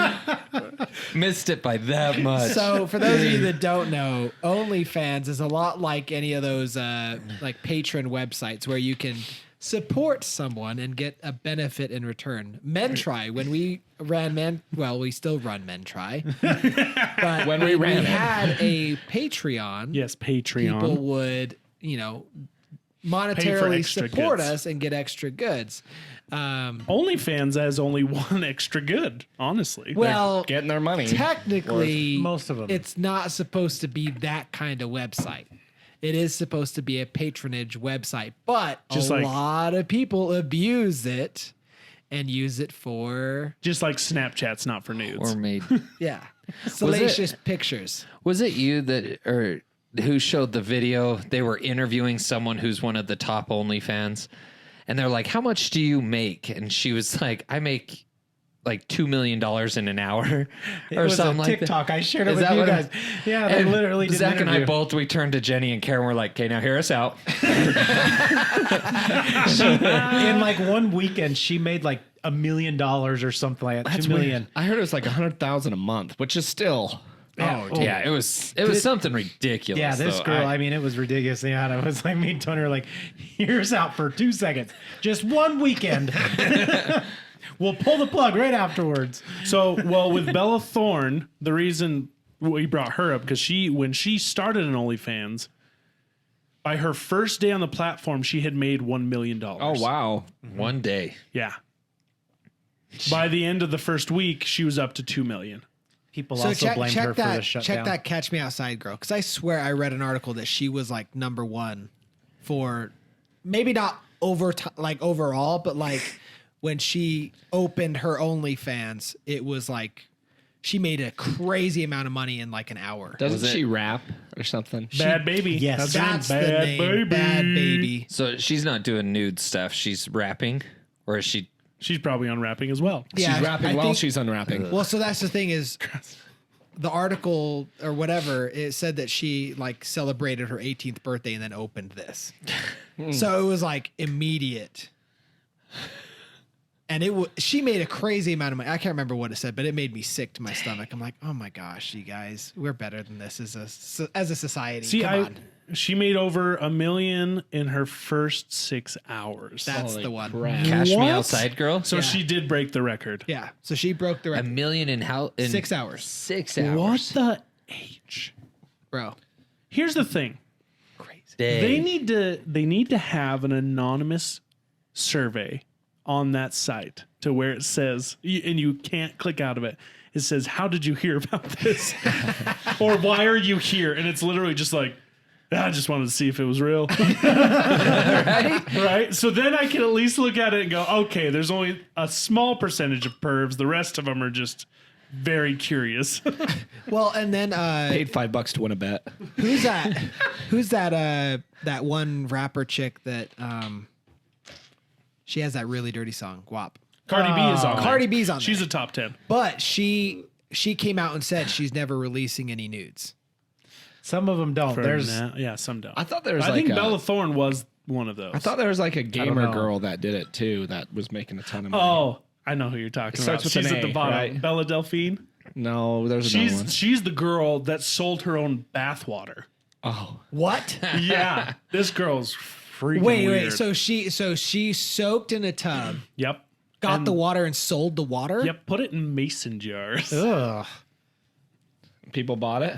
Missed it by that much. So, for those of you that don't know, OnlyFans is a lot like any of those like patron websites where you can support someone and get a benefit in return. Men Try, when we ran we still run Men Try. But When we ran it. had a Patreon, Yes, Patreon. people would, monetarily extra support goods. us and get extra goods. OnlyFans has only one extra good, honestly. Well, Getting their money. technically, Most of 'em. it's not supposed to be that kind of website. It is supposed to be a patronage website, but Just a like- lot of people abuse it and use it for Just like Snapchat's not for nudes. or made. salacious pictures. Was it you that or who showed the video? They were interviewing someone who's one of the top OnlyFans, and they're like, "How much do you make?" And she was like, "I make like $2 million in an hour," It or was something a like TikTok. that. I shared it Is with that you what guys. Yeah, they And literally did Zach an and I interview. both. We turned to Jenny and Karen. We're like, "Okay, now hear us out." In like one weekend, she made like $1 million or something like that. That's 2 million. weird. I heard it was like 100,000 a month, which is still. Yeah, it was something ridiculous. Yeah, this though. girl, I mean, it was ridiculous. Yeah, and it was like me and Tony were like, here's out for 2 seconds. Just one weekend. We'll pull the plug right afterwards. So, well, with Bella Thorne, the reason we brought her up, because when she started an OnlyFans, by her first day on the platform, she had made $1 million. Oh, wow. One day. Yeah. By the end of the first week, she was up to 2 million. People So also blamed her for the shutdown. check that Catch Me Outside girl, because I swear I read an article that she was like number one for maybe not overall, but like when she opened her OnlyFans, it was like she made a crazy amount of money in like an hour. Doesn't she rap or something? Bad Baby. Yes. That's her the Bad name. Baby. Bad Baby. So she's not doing nude stuff. She's rapping, or is she? She's probably on rapping as well. Yeah, She's rapping I while think- she's unwrapping. Well, so that's the thing is the article or whatever, it said that she like celebrated her 18th birthday and then opened this. So it was like immediate. And she made a crazy amount of money. I can't remember what it said, but it made me sick to my stomach. I'm like, oh my gosh, you guys, we're better than this as a society. See, Come on. she made over $1 million in her first 6 hours. That's Holy the one. crap. Cash What? Me Outside girl. So Yeah. she did break the record. Yeah. So she broke the $1 record. million in how? In 6 hours. 6 hours. What the H? Bro. Here's the thing. Day. They need to have an anonymous survey on that site to where it says, and you can't click out of it. It says, "How did you hear about this?" Or "Why are you here?" And it's literally just like, I just wanted to see if it was real. Right? So then I can at least look at it and go, okay, there's only a small percentage of pervs. The rest of them are just very curious. Well, and then Paid $5 to win a bet. who's that? Who's that? That one rapper chick that She has that really dirty song, WAP. Cardi B is on. Cardi there. B's on She's there. a top 10. But she came out and said she's never releasing any nudes. Some of them don't. Yeah, some don't. I thought there was I like think a, Bella Thorne was one of those. I thought there was like a gamer know. girl that did it too that was making a ton of money. Oh, I know who you're talking starts about. with She's an at the A, bottom. right? Bella Delphine. No, there's another one. She's the girl that sold her own bathwater. Oh, What? Yeah, this girl's freaking wait. weird. So she soaked in a tub, Yep. got the water, and sold the water. Yep. Put it in mason jars. Ugh. people bought it.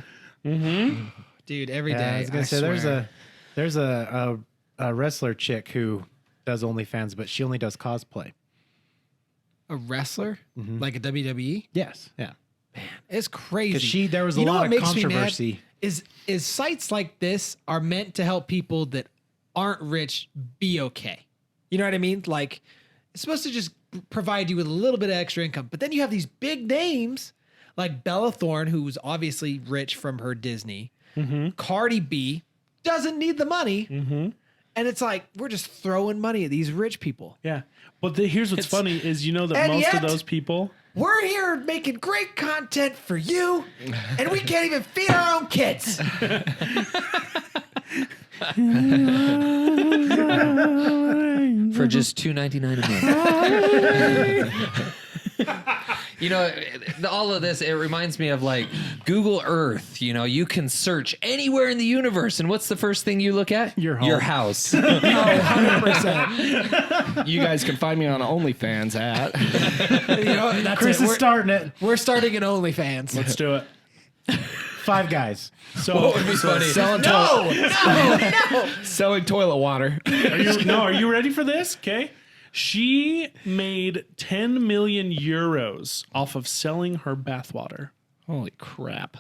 Dude, every day. Yeah, I was gonna say swear. there's a wrestler chick who does OnlyFans, but she only does cosplay. A wrestler, like a WWE. Yes. Yeah. It's crazy. There was a You know lot what of makes me mad? controversy. Is sites like this are meant to help people that aren't rich be okay. You know what I mean? Like it's supposed to just provide you with a little bit of extra income. But then you have these big names like Bella Thorne, who's obviously rich from her Disney. Cardi B doesn't need the money. And it's like, we're just throwing money at these rich people. Yeah. But here's what's funny is you know that And most yet- of those people. We're here making great content for you, and we can't even feed our own kids. For just $2.99 a month. You know, all of this, it reminds me of like Google Earth. You know, you can search anywhere in the universe, and what's the first thing you look at? Your home. Your house. 100%. You guys can find me on OnlyFans at. You know, that's Chris it. is starting it. We're starting an OnlyFans. Let's do it. 5 Guys. So, selling selling toilet water. are you ready for this? Okay. She made 10 million euros off of selling her bathwater. Holy crap!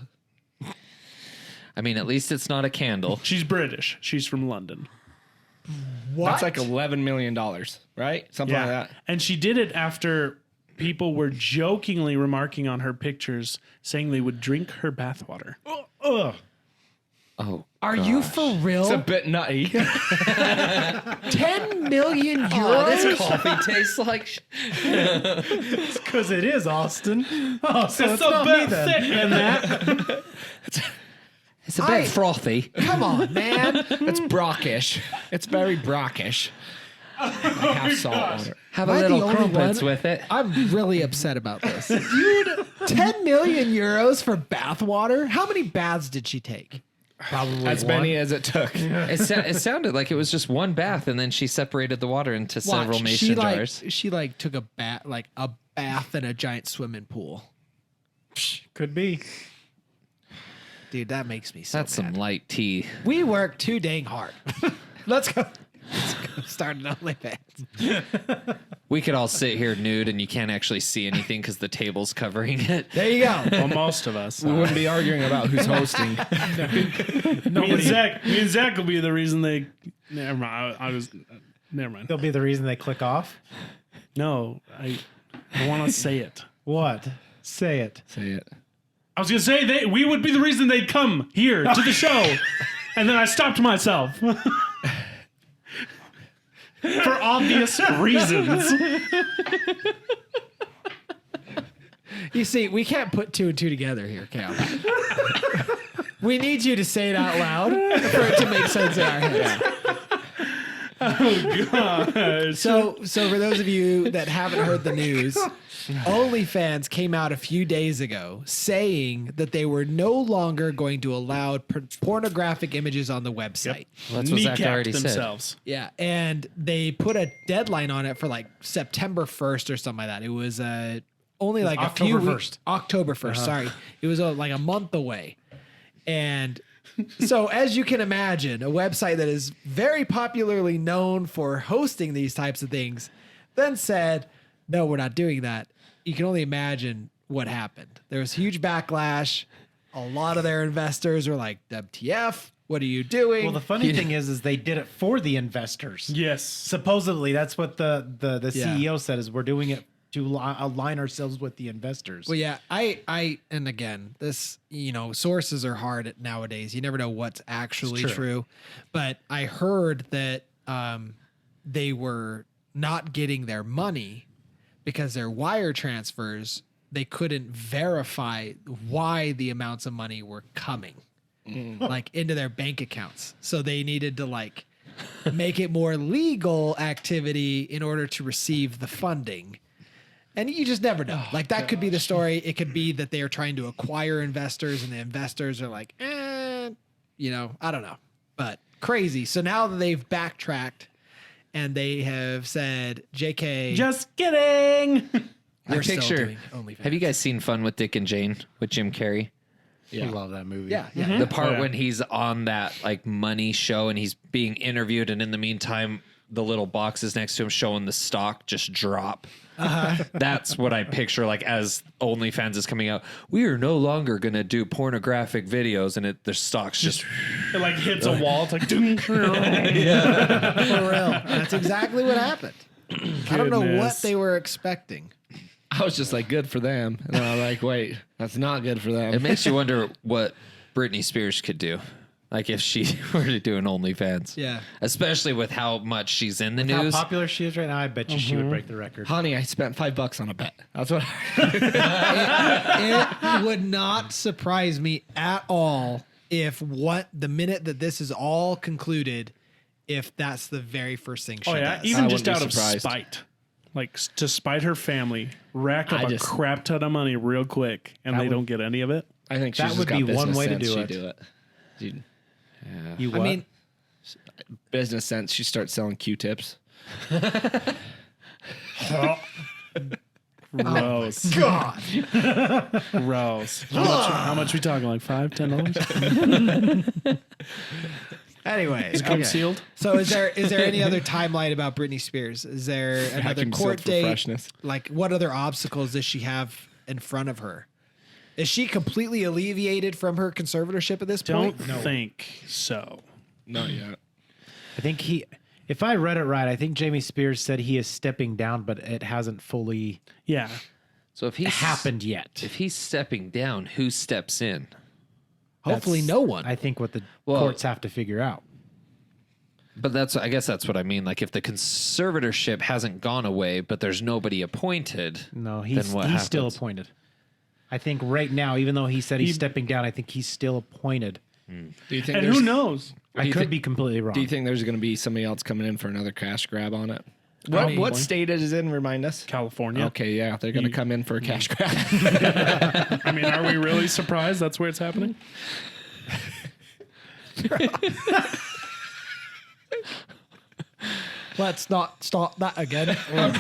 I mean, at least it's not a candle. She's British. She's from London. What? That's like $11 million, right? Something like that. And she did it after people were jokingly remarking on her pictures, saying they would drink her bathwater. Ugh. Oh, Are you for real? It's a bit nutty. 10 million euros? oh, this coffee tastes like. Because it is Austin. Oh, so it's a not me bit then. thick in that. It's a bit frothy. Come on, man. It's brockish. It's very brockish. Like half salt water. Have Am a I the little only crumpets one? with it. I'm really upset about this. Dude, 10 million euros for bathwater? How many baths did she take? Probably As one. many as it took. It sounded like it was just one bath, and then she separated the water into several mason jars. She took a bath in a giant swimming pool. Could be. Dude, that makes me so That's mad. some light tea. We work too dang hard. Let's go. Start an OnlyFans. We could all sit here nude, and you can't actually see anything because the table's covering it. There you go. Well, most of us. We wouldn't be arguing about who's hosting. Me and Zach will be the reason they. Never mind. I was. Never mind. They'll be the reason they click off. No, I want to say it. What? Say it. Say it. I was gonna say we would be the reason they'd come here to the show, and then I stopped myself for obvious reasons. You see, we can't put 2 and 2 together here, Cal. We need you to say it out loud for it to make sense in our heads. So for those of you that haven't heard the news, OnlyFans came out a few days ago saying that they were no longer going to allow pornographic images on the website. Well, that's what Zach Kneecapped already said. themselves. Yeah, and they put a deadline on it for like September 1st or something like that. It was only like a few October weeks. 1st. October 1st, sorry. It was like a month away. And so as you can imagine, a website that is very popularly known for hosting these types of things then said, no, we're not doing that. You can only imagine what happened. There was huge backlash. A lot of their investors were like, WTF, what are you doing? Well, the funny thing is they did it for the investors. Yes. Supposedly, that's what the Yeah. CEO said is we're doing it to align ourselves with the investors. Well, yeah, I and again, this, sources are hard nowadays. You never know what's actually It's true. But I heard that they were not getting their money because their wire transfers, they couldn't verify why the amounts of money were coming like into their bank accounts. So they needed to like make it more legal activity in order to receive the funding. And you just never know. Like that could be the story. It could be that they are trying to acquire investors and the investors are like, you know, I don't know. But crazy. So now that they've backtracked and they have said, JK, Just kidding. we're I still picture. doing OnlyFans. Have you guys seen Fun with Dick and Jane with Jim Carrey? I love that movie. Yeah, yeah. The part yeah. when he's on that like money show and he's being interviewed, and in the meantime, the little boxes next to him showing the stock just drop. That's what I picture like as OnlyFans is coming out. We are no longer going to do pornographic videos, and their stock's just It like hits a wall. It's like, ding. For real. That's exactly what happened. I don't know what Goodness. they were expecting. I was just like, good for them. And then I'm like, wait, that's not good for them. It makes you wonder what Britney Spears could do. Like if she were to do an OnlyFans. Yeah. Especially with how much she's in the How news. popular she is right now, I bet you she would break the record. Honey, I spent $5 on a bet. That's what It would not surprise me at all if the minute that this is all concluded, if that's the very first thing she Oh yeah, does. even I just wouldn't out be of surprised. spite, like to spite her family, rack up a crap ton of money real quick, and they don't get any of it. I think she's That just would got be one business way to sense. do She'd it. do it. She'd- You I what? mean, business sense. She starts selling Q-tips. Gross, God. gross. How much we talking? Like $5-10? Anyways, Come okay. sealed. So is there any other timeline about Britney Spears? Is there another Vacuum court sealed for date? freshness. Like, what other obstacles does she have in front of her? Is she completely alleviated from her conservatorship at this Don't point? think so. Not yet. I think if I read it right, I think Jamie Spears said he is stepping down, but it hasn't fully Yeah, So if he's happened yet. if he's stepping down, who steps in? Hopefully, no one. I think what the Well- courts have to figure out. But I guess that's what I mean. Like if the conservatorship hasn't gone away, but there's nobody appointed. No, then he's what still happens? appointed. I think right now, even though he said he's stepping down, I think he's still appointed. Do you think? and there's- who knows? I you could think- be completely wrong. Do you think there's going to be somebody else coming in for another cash grab on it? Probably. What state it is in? Remind us. California. Okay, yeah, they're going to come in for a cash grab. I mean, are we really surprised that's where it's happening? Let's not start that again. I'm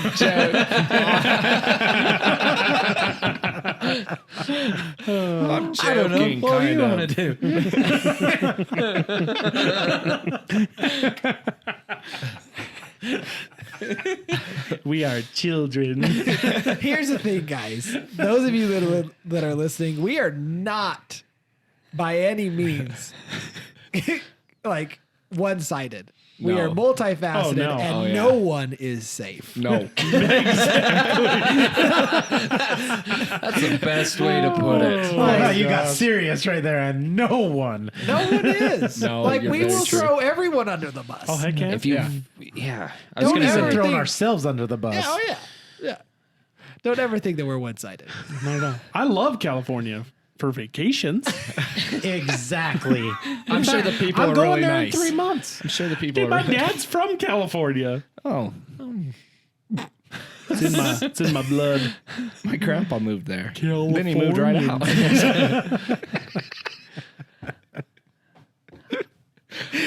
joking. What do you kind want of. to do? We are children. Here's the thing, guys. Those of you that are listening, we are not by any means like one-sided. We No. are multifaceted, Oh, no. and Oh, yeah. no one is safe. No. That's the best way to put it. Wow, you got serious right there, and no one. No one is. No, like you're we very will true. throw everyone under the bus. Oh, heck yeah. If you, Yeah. yeah, I was Don't gonna ever say. Throwing think- ourselves under the bus. Yeah, oh yeah, yeah. Don't ever think that we're one-sided. I love California for vacations. Exactly. I'm sure the people I'm are going really there nice. in 3 months. I'm sure the people Dude, are my really dad's from California. Oh, It's in my blood. my grandpa moved there. Then he moved right out.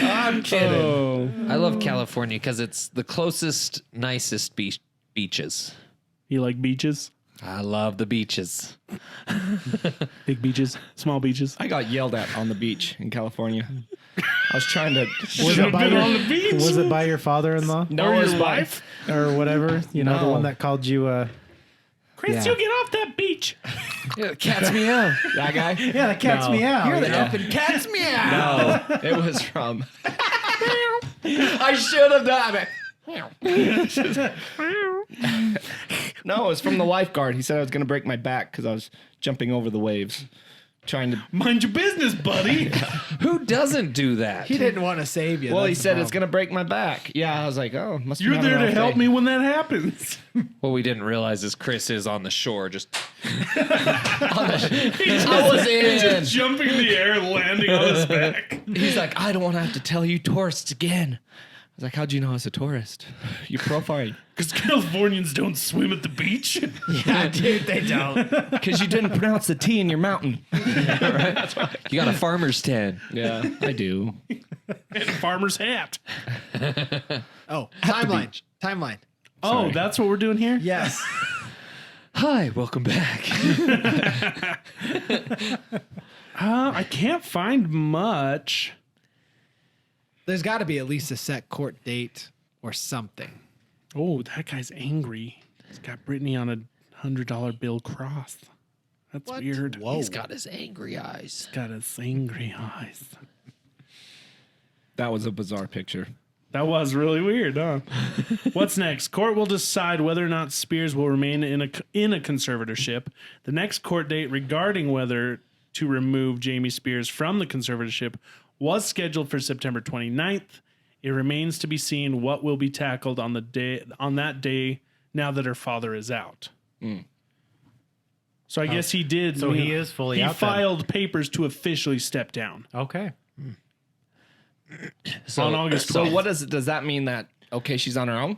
I'm kidding. Oh, I love California because it's the closest, nicest beaches. you like beaches? I love the beaches. Big beaches, small beaches. I got yelled at on the beach in California. I was trying to. Was Should've it, by been your, on the beach. was it by your father-in-law No, Or it was your by- wife? or whatever? You know, the No. one that called you. Chris, Yeah. you get off that beach. Yeah, cat's meow. That guy? Yeah, that cat's No. me out. You're the yeah. effing cat's meow. No, it was from. I should have done it. No, it was from the lifeguard. He said I was going to break my back because I was jumping over the waves. trying to. Mind your business, buddy. Who doesn't do that? He didn't want to save you. Well, he that's the said it's problem. gonna break my back. Yeah, I was like, oh, must. You're be there having to an off help day. me when that happens. What we didn't realize is Chris is on the shore, just I was in. Just jumping in the air, landing on his back. He's like, I don't want to have to tell you tourists again. I was like, how'd you know I was a tourist? You profiled. Because Californians don't swim at the beach. Yeah, dude, they don't. Because you didn't pronounce the T in your mountain. you got a farmer's tan. Yeah, I do. And a farmer's hat. Oh, timeline. Oh, that's what we're doing here? Yes. Hi, welcome back. I can't find much. There's got to be at least a set court date or something. Oh, that guy's angry. He's got Britney on a $100 bill cross. That's weird. Whoa. He's got his angry eyes. Got his angry eyes. That was a bizarre picture. That was really weird, huh? What's next? Court will decide whether or not Spears will remain in a conservatorship. The next court date regarding whether to remove Jamie Spears from the conservatorship was scheduled for September 29th. It remains to be seen what will be tackled on that day now that her father is out. So I guess he did. So he is fully he out then. filed papers to officially step down Okay. on August 12th. So what does that mean that, okay, she's on her own?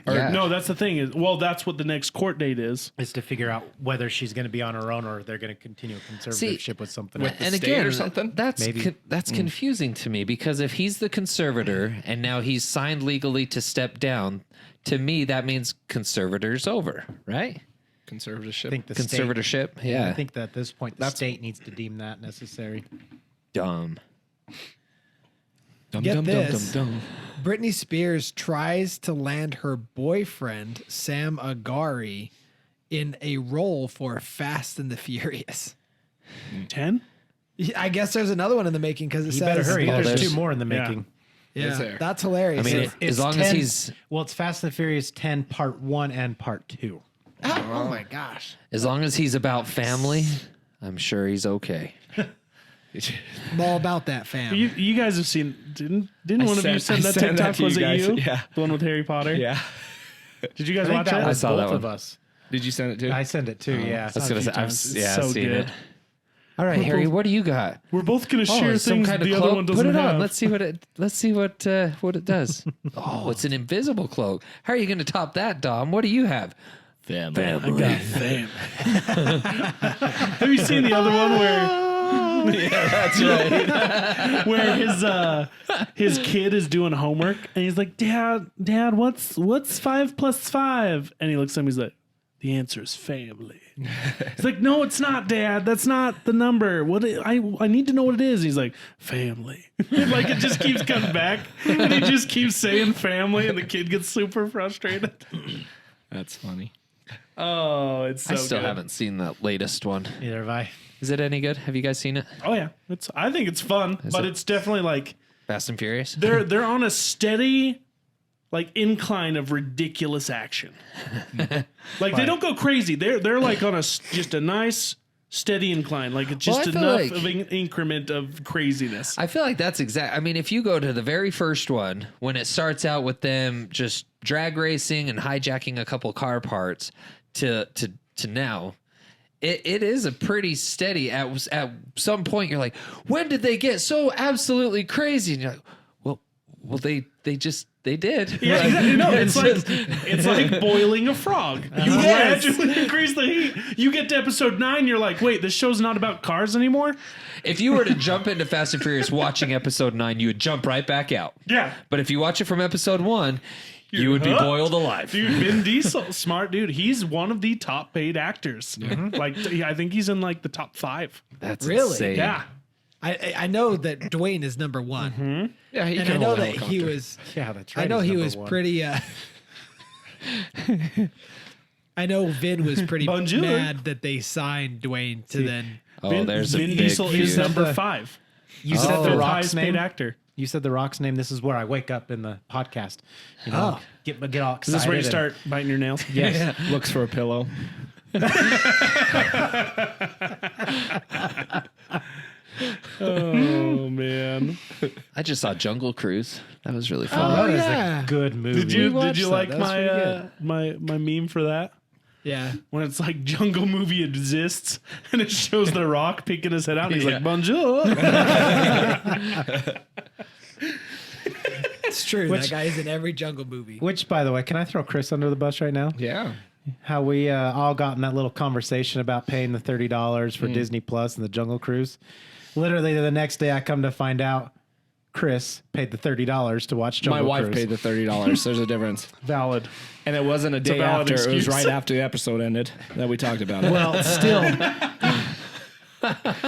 Yeah. No, that's the thing. That's what the next court date is. Is to figure out whether she's going to be on her own or they're going to continue a conservatorship with something else. And state again, or something? that's Maybe. that's confusing to me because if he's the conservator and now he's signed legally to step down, to me that means conservator's over, right? Conservatorship. I think the Conservatorship, State, yeah. I think that at this point the state needs to deem that necessary. Dumb. Dum, Get dum, this. dum, dum, dum. Britney Spears tries to land her boyfriend, Sam Agari, in a role for Fast and the Furious. 10? I guess there's another one in the making because it You says better hurry. Well, There's there's- 2 more in the Yeah. making. Is Yeah, there? that's hilarious. I mean, It's- as long as he's Well, it's Fast and the Furious 10 Part 1 and Part 2. oh my gosh. as long as he's about family, I'm sure he's okay. I'm all about that, fam. You guys have seen, didn't one of you send that sent that TikTok? to Was you it guys. you? Yeah. The one with Harry Potter? Yeah. Did you guys I think watch that it? was saw both that of one. us. Did you send it too? I send it too, yeah. I was gonna say, I've It's yeah, so seen good. it. All right, Harry, what do you got? We're both going to Oh, share it's some things kind of the other cloak. one Put doesn't it on. have. Let's see what it does. Oh, it's an invisible cloak. How are you going to top that, Dom? What do you have? Family. Have you seen the other one where That's right. where his kid is doing homework and he's like, Dad, what's 5 plus 5? And he looks at him, he's like, the answer is family. He's like, no, it's not, Dad. That's not the number. I need to know what it is. He's like, family. Like it just keeps coming back, and he just keeps saying family, and the kid gets super frustrated. That's funny. Oh, it's so I still good. haven't seen the latest one. Neither have I. Is it any good? Have you guys seen it? Oh yeah, I think it's fun, but it? it's definitely like Fast and Furious? they're on a steady like incline of ridiculous action. Like they don't go crazy. They're like on just a nice steady incline. Like it's Well, just I feel enough like- of an increment of craziness. I feel like that's exact. I mean, if you go to the very first one, when it starts out with them just drag racing and hijacking a couple car parts to now, it is a pretty steady. At some point, you're like, when did they get so absolutely crazy? And you're like, well, they did. Yeah, exactly. No, it's like boiling a frog. You gradually increase the heat. You get to episode 9, you're like, wait, this show's not about cars anymore? If you were to jump into Fast and Furious watching episode 9, you would jump right back out. Yeah. But if you watch it from episode 1, you would be hooked. boiled alive. Dude, Vin Diesel, smart dude. He's one of the top paid actors. Like, I think he's in like the top 5. That's Really? insane. Yeah. I know that Dwayne is number one, Yeah, he and can I know hold a that he helicopter. was. Yeah, that's right. I know he's he number was one. pretty. I know Vin was pretty Bonjour. mad that they signed Dwayne to then. Oh, there's a Vin big Diesel is feud. number 5. You said The the Rock's highest paid name. actor. You said the Rock's name. This is where I wake up in the podcast. You know, get all excited. Is this where you and- start biting your nails? Yes. Looks for a pillow. Oh man. I just saw Jungle Cruise. That was really fun. That was yeah. a good movie. Did you watched that. like That was pretty good. my meme for that? Yeah. When it's like Jungle Movie exists and it shows The Rock peeking his head out and he's like, bonjour. It's true. Which- that guy is in every Jungle movie. Which, by the way, can I throw Chris under the bus right now? Yeah. How we all got in that little conversation about paying the $30 for Disney Plus and the Jungle Cruise. Literally the next day I come to find out Chris paid the $30 to watch Jungle My wife Cruise. paid the $30. There's a difference. Valid. And it wasn't a day valid after. It was excuse. right after the episode ended that we talked about it. Well, still,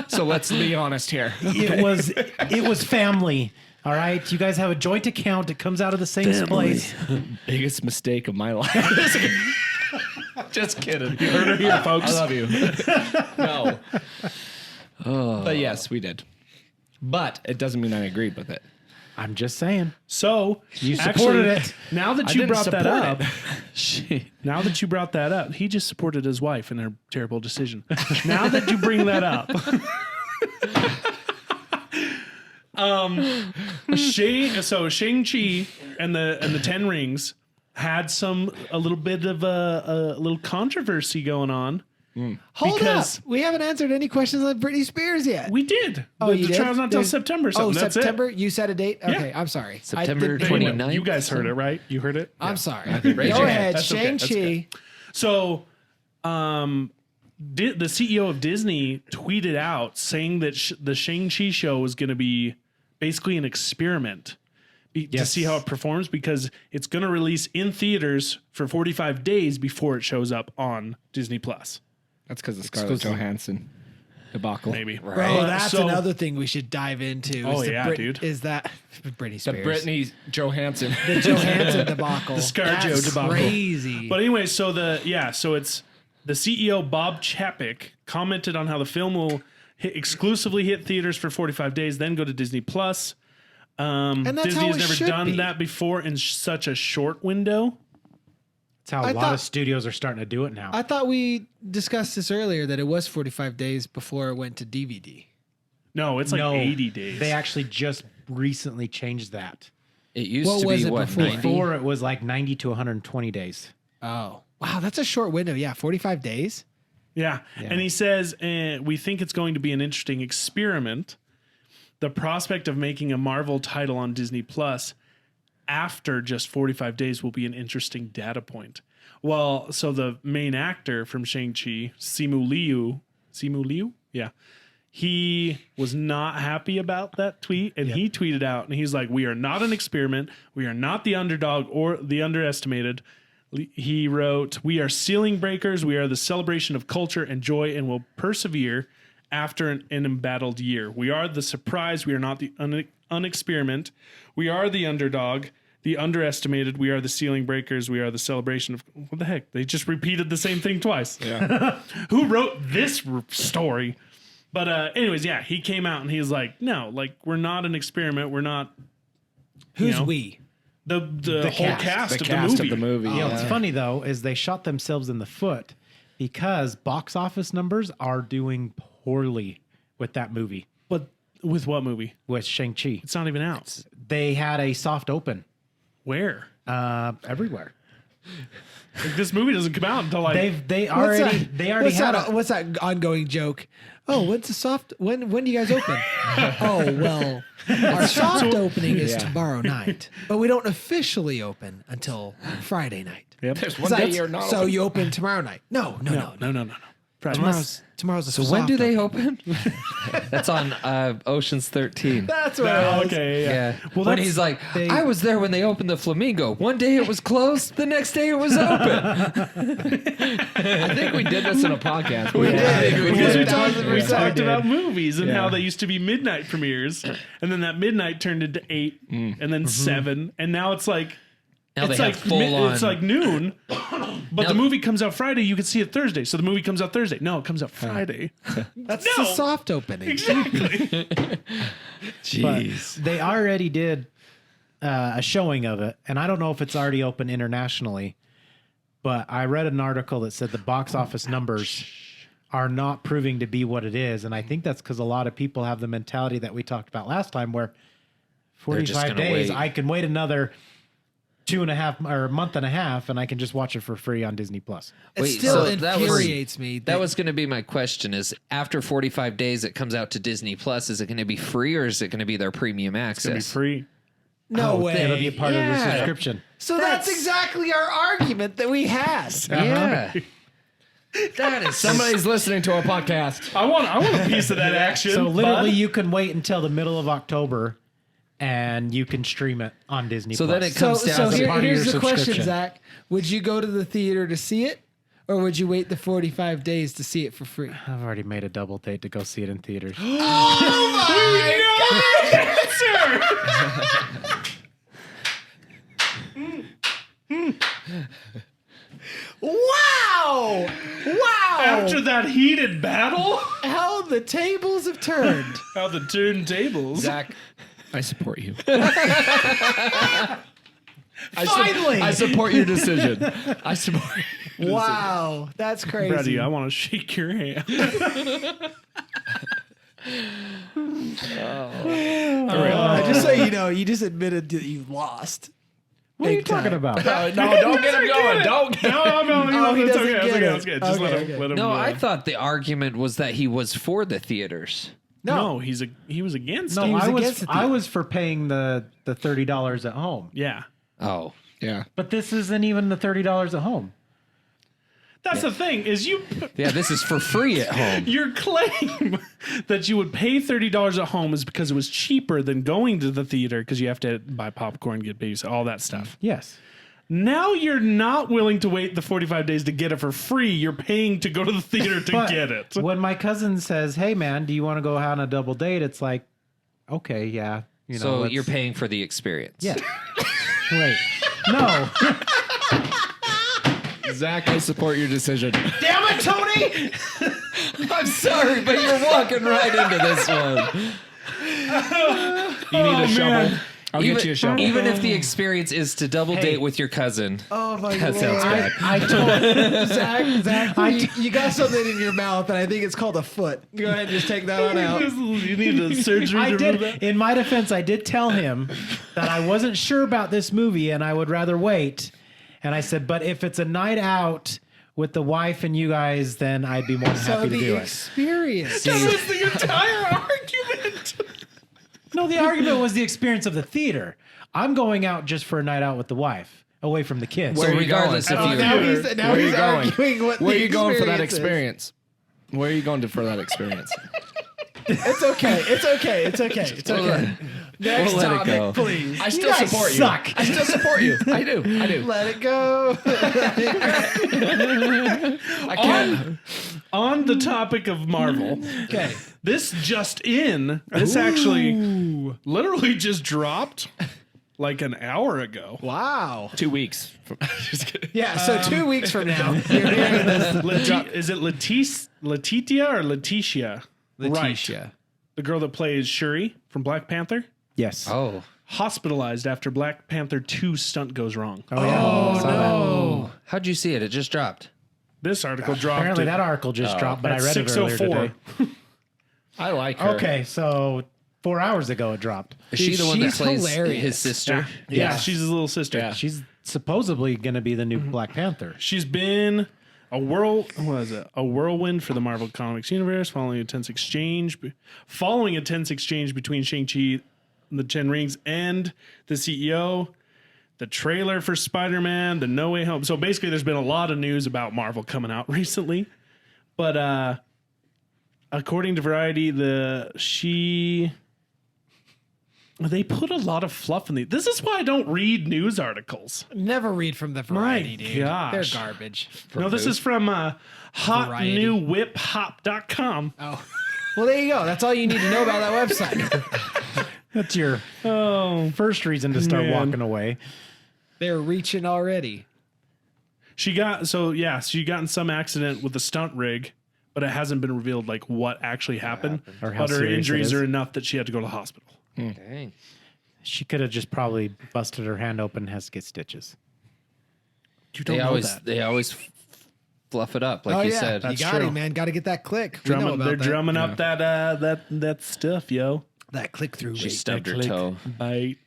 So let's be honest here. it was family. All right, you guys have a joint account. It comes out of the same place. Biggest mistake of my life. Just kidding. You heard it here, folks. I love you. No. But yes, we did. But it doesn't mean I agreed with it. I'm just saying. So You supported actually, it. Now that I you didn't brought that support up, now that you brought that up, he just supported his wife in her terrible decision. Now that you bring that up, Shang-Chi and the Ten Rings had a little bit of a little controversy going on. Hold because up. We haven't answered any questions on Britney Spears yet. we did. Oh, the you did? trial's not until There's- September. Or something. Oh, That's September? It. You set a date? Okay, I'm sorry. September I did- 29th. You guys heard it, right? You heard it. I'm sorry. Raise Go your ahead. That's okay. That's Shang-Chi. So, the CEO of Disney tweeted out saying that the Shang-Chi show was going to be basically an experiment to Yes. see how it performs because it's going to release in theaters for 45 days before it shows up on Disney Plus. That's because of Scarlett Johansson debacle. Maybe. Bro, Right. that's So- another thing we should dive into. Oh, is the yeah, dude. Is that Britney The Spears? Britney Johansson. The Johansson debacle. The ScarJo That's debacle. crazy. But anyway, so it's the CEO Bob Chapek commented on how the film will exclusively hit theaters for 45 days, then go to Disney Plus. and that's Disney how has it never should done be. that before in such a short window. That's how a I lot thought- of studios are starting to do it now. I thought we discussed this earlier that it was 45 days before it went to DVD. No, it's like 80 days. They actually just recently changed that. It used What to was be it what, before? 90? Before it was like 90 to 120 days. Oh. Wow, that's a short window. Yeah, 45 days. Yeah. And he says, we think it's going to be an interesting experiment. The prospect of making a Marvel title on Disney Plus after just 45 days will be an interesting data point. Well, so the main actor from Shang-Chi, Simu Liu? Yeah. He was not happy about that tweet, and he tweeted out, and he's like, we are not an experiment. We are not the underdog or the underestimated. He wrote, we are ceiling breakers. We are the celebration of culture and joy and will persevere after an embattled year. We are the surprise. We are not the unexperiment. We are the underdog, the underestimated. We are the ceiling breakers. We are the celebration of... What the heck? They just repeated the same thing twice. Yeah. Who wrote this story? But anyways, yeah, he came out and he's like, no, like, we're not an experiment. We're not... Who's know, we? The whole cast. cast, The of, cast the movie. of the movie. You know, what's funny though is they shot themselves in the foot because box office numbers are doing poorly with that movie But with what movie? with Shang-Chi. It's not even out. They had a soft open Where? everywhere. Like, this movie doesn't come out until like... They already what's had that, what's that ongoing joke? Oh, when's the soft? When do you guys open? Oh, well, our soft opening is tomorrow night, but we don't officially open until Friday night. There's one day you're not So open. you open tomorrow night? No. No. Friday. Tomorrow's the So soft when do they opening. open? That's on Ocean's 13. That's what Oh, it was. okay, yeah. Yeah. Well, when that's- he's like, they- I was there when they opened the Flamingo. One day it was closed, the next day it was open. I think we did this in a podcast. We did. Because we did. talked, we 1000%. talked about movies and how Yeah. they used to be midnight premieres, and then that midnight turned into 8, and then 7, and now it's like Now they it's have like full on. it's like noon, but Now- the movie comes out Friday. You can see it Thursday, so the movie comes out Thursday. No, it comes out Friday. That's No. the soft opening. Exactly. But they already did a showing of it, and I don't know if it's already open internationally. but I read an article that said the box office numbers are not proving to be what it is. And I think that's because a lot of people have the mentality that we talked about last time where They're just 45 gonna days, wait. I can wait another 2.5 or a month and a half and I can just watch it for free on Disney Plus. It Wait, still so that was- infuriates me. That was going to be my question: is after 45 days, it comes out to Disney Plus. Is it going to be free or is it going to be their premium It's gonna be access? free. no way. It'll be a part of the Yeah. subscription. So that's exactly our argument that we had. Yeah, that is Somebody's listening to our podcast. I want a piece of that action. So literally bud. you can wait until the middle of October and you can stream it on Disney So Plus. then it comes down So to part of here's your the question, subscription. Zach. Would you go to the theater to see it, or would you wait the 45 days to see it for free? I've already made a double date to go see it in theaters. Wow! Wow! After that heated battle, How the tables have turned. how the turntables. Zach, I support you. Finally! I support your decision. I support. Wow, that's crazy. Brady, I want to shake your hand. Just so you know, you just admitted that you lost. What are you Big time. talking about? No, don't get him going. Don't get him. No, he it's doesn't okay. It's get okay. it. It's okay. Just Okay, let him. okay. Let him. no. I thought the argument was that he was for the theaters. No, he was against No, it. was I was against it. I was for paying the $30 at home. Yeah. Oh, Yeah. But this isn't even the $30 at home. That's the thing is yeah. This is for free at home. your claim that you would pay $30 at home is because it was cheaper than going to the theater because you have to buy popcorn, get babies, all that stuff. Yes. Now you're not willing to wait the 45 days to get it for free. You're paying to go to the theater to But get it. when my cousin says, "Hey man, do you want to go out on a double date?" It's like, okay, yeah, you know. So let's- you're paying for the experience. Yeah. Wait. No. Zach, I support your decision. Damn it, Tony! I'm sorry, but you're walking right into this one. You need a shovel. I'll even, get you a shovel. even if the experience is to double date with your cousin. Oh my That god. sounds bad. I told Zach, you got something in your mouth, and I think it's called a foot. Go ahead and just take that one out. You need a surgery I to remove did. that? In my defense, I did tell him that I wasn't sure about this movie and I would rather wait. And I said, but if it's a night out with the wife and you guys, then I'd be more than So happy to the do it. experience. That was the entire argument. No, the argument was the experience of the theater. I'm going out just for a night out with the wife, away from the kids. Where So are you regardless going? if Oh, you now he's, now Where are he's you going? arguing what Where are the you going for that experience is. experience? Where are you going for that experience? It's okay. It's okay. It's okay. It's okay. Next we'll let it topic, go. please. I still guys support you. suck. I still support you. I do. I do. Let it go. I can't. On the topic of Marvel, Okay. this actually literally just dropped like an hour ago. Wow. 2 weeks. Just kidding. Yeah. So 2 weeks from now, you're hearing this. Is it Letitia or Letitia? Right. Letitia. The girl that plays Shuri from Black Panther? Yes. Oh. Hospitalized after Black Panther 2 stunt goes wrong. Oh, yeah. I saw that. Oh. How'd you see it? It just dropped. This article dropped Apparently at that article just dropped, but I read it earlier 6:04. today. I like her. Okay, so 4 hours ago it dropped. Is she the one that she's plays hilarious. his sister? Yeah, Yeah. she's his little sister. Yeah. She's supposedly going to be the new Black Panther. She's been a whirlwind for the Marvel Comics universe, following a tense exchange between Shang-Chi and the Ten Rings and the CEO, the trailer for Spider-Man, the No Way Home. So basically there's been a lot of news about Marvel coming out recently. But according to Variety, they put a lot of fluff in these. This is why I don't read news articles. Never read from the variety, dude. gosh. They're garbage. No, this is from Variety. hotnewwhiphop.com. Oh. Well, there you go. That's all you need to know about that website. That's your Oh, first reason to start Man. walking away. They're reaching already. she got in some accident with the stunt rig, but it hasn't been revealed like what actually happened. Or how But her serious it injuries is. are enough that she had to go to the hospital. Dang. She could have just probably busted her hand open and has to get stitches. You don't They know always that. they always fluff it up, like you said. you That's got true. it, man. Got to get that click. We know Drumming, about they're that. drumming up that stuff, yo. That click through She rate. stubbed her Click, toe. bite.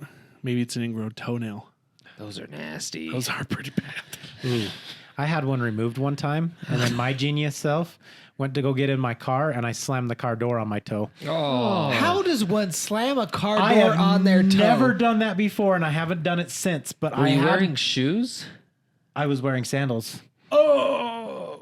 Maybe it's an ingrown toenail. Those are nasty. Those are pretty bad. I had one removed one time, and then my genius self went to go get in my car, and I slammed the car door on my toe. How does one slam a car I door have on their toe? never done that before, and I haven't done it since. But Were I you had- wearing shoes? I was wearing sandals.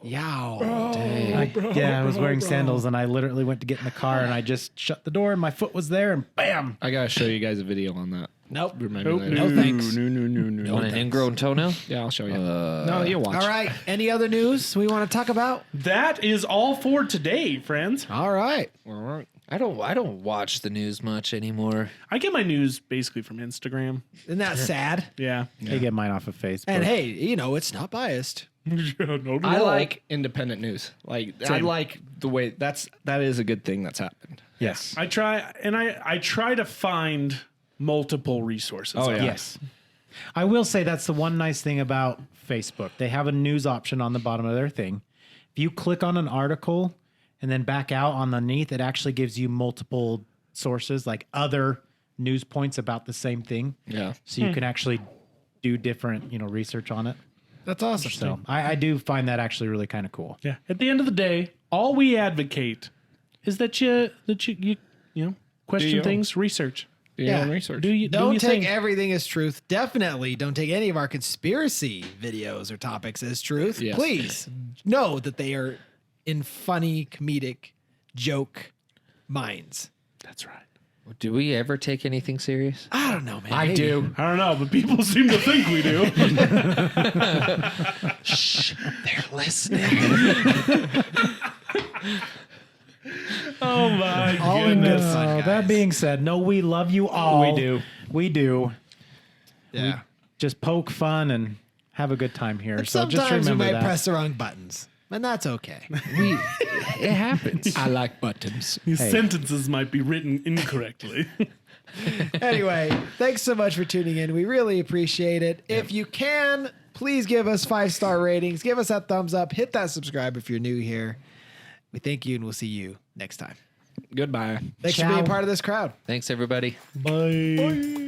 Yow. I was wearing sandals, and I literally went to get in the car, and I just shut the door, and my foot was there, and bam! I gotta show you guys a video on that. Nope. Remember that? No thanks. No. On an ingrown toenail? Yeah, I'll show you. No, you'll watch. All right. Any other news we want to talk about? That is all for today, friends. All right. All right. I don't watch the news much anymore. I get my news basically from Instagram. Isn't that sad? Yeah. I get mine off of Facebook. And hey, it's not biased. I like independent news. Like I Same. like the way that is a good thing that's happened. yes. I try to find multiple resources. Oh, yeah. Yes. I will say that's the one nice thing about Facebook. They have a news option on the bottom of their thing. If you click on an article and then back out underneath, it actually gives you multiple sources, like other news points about the same thing. Yeah. So you can actually do different, research on it. That's awesome. So I do find that actually really kind of cool. Yeah. At the end of the day, all we advocate is that you question your own. things, research. Do your Yeah. own research. Do Don't your take thing. everything as truth. Definitely don't take any of our conspiracy videos or topics as truth. Yes. Please know that they are in funny, comedic, joke minds. That's right. Do we ever take anything serious? I don't know, man. I Maybe. do. I don't know, but people seem to think we do. Shh, they're listening. Oh my All in good goodness. fun, guys. That being said, no, we love you all. We do. We do. Yeah. Just poke fun and have a good time here. And So just sometimes we remember might that. press the wrong buttons, and that's okay. It happens. I like buttons. These Hey. sentences might be written incorrectly. Anyway, thanks so much for tuning in. We really appreciate it. If you can, please give us 5-star ratings. Give us that thumbs up. Hit that subscribe if you're new here. We thank you, and we'll see you next time. Goodbye. Thanks for Ciao. being part of this crowd. Thanks, everybody. Bye.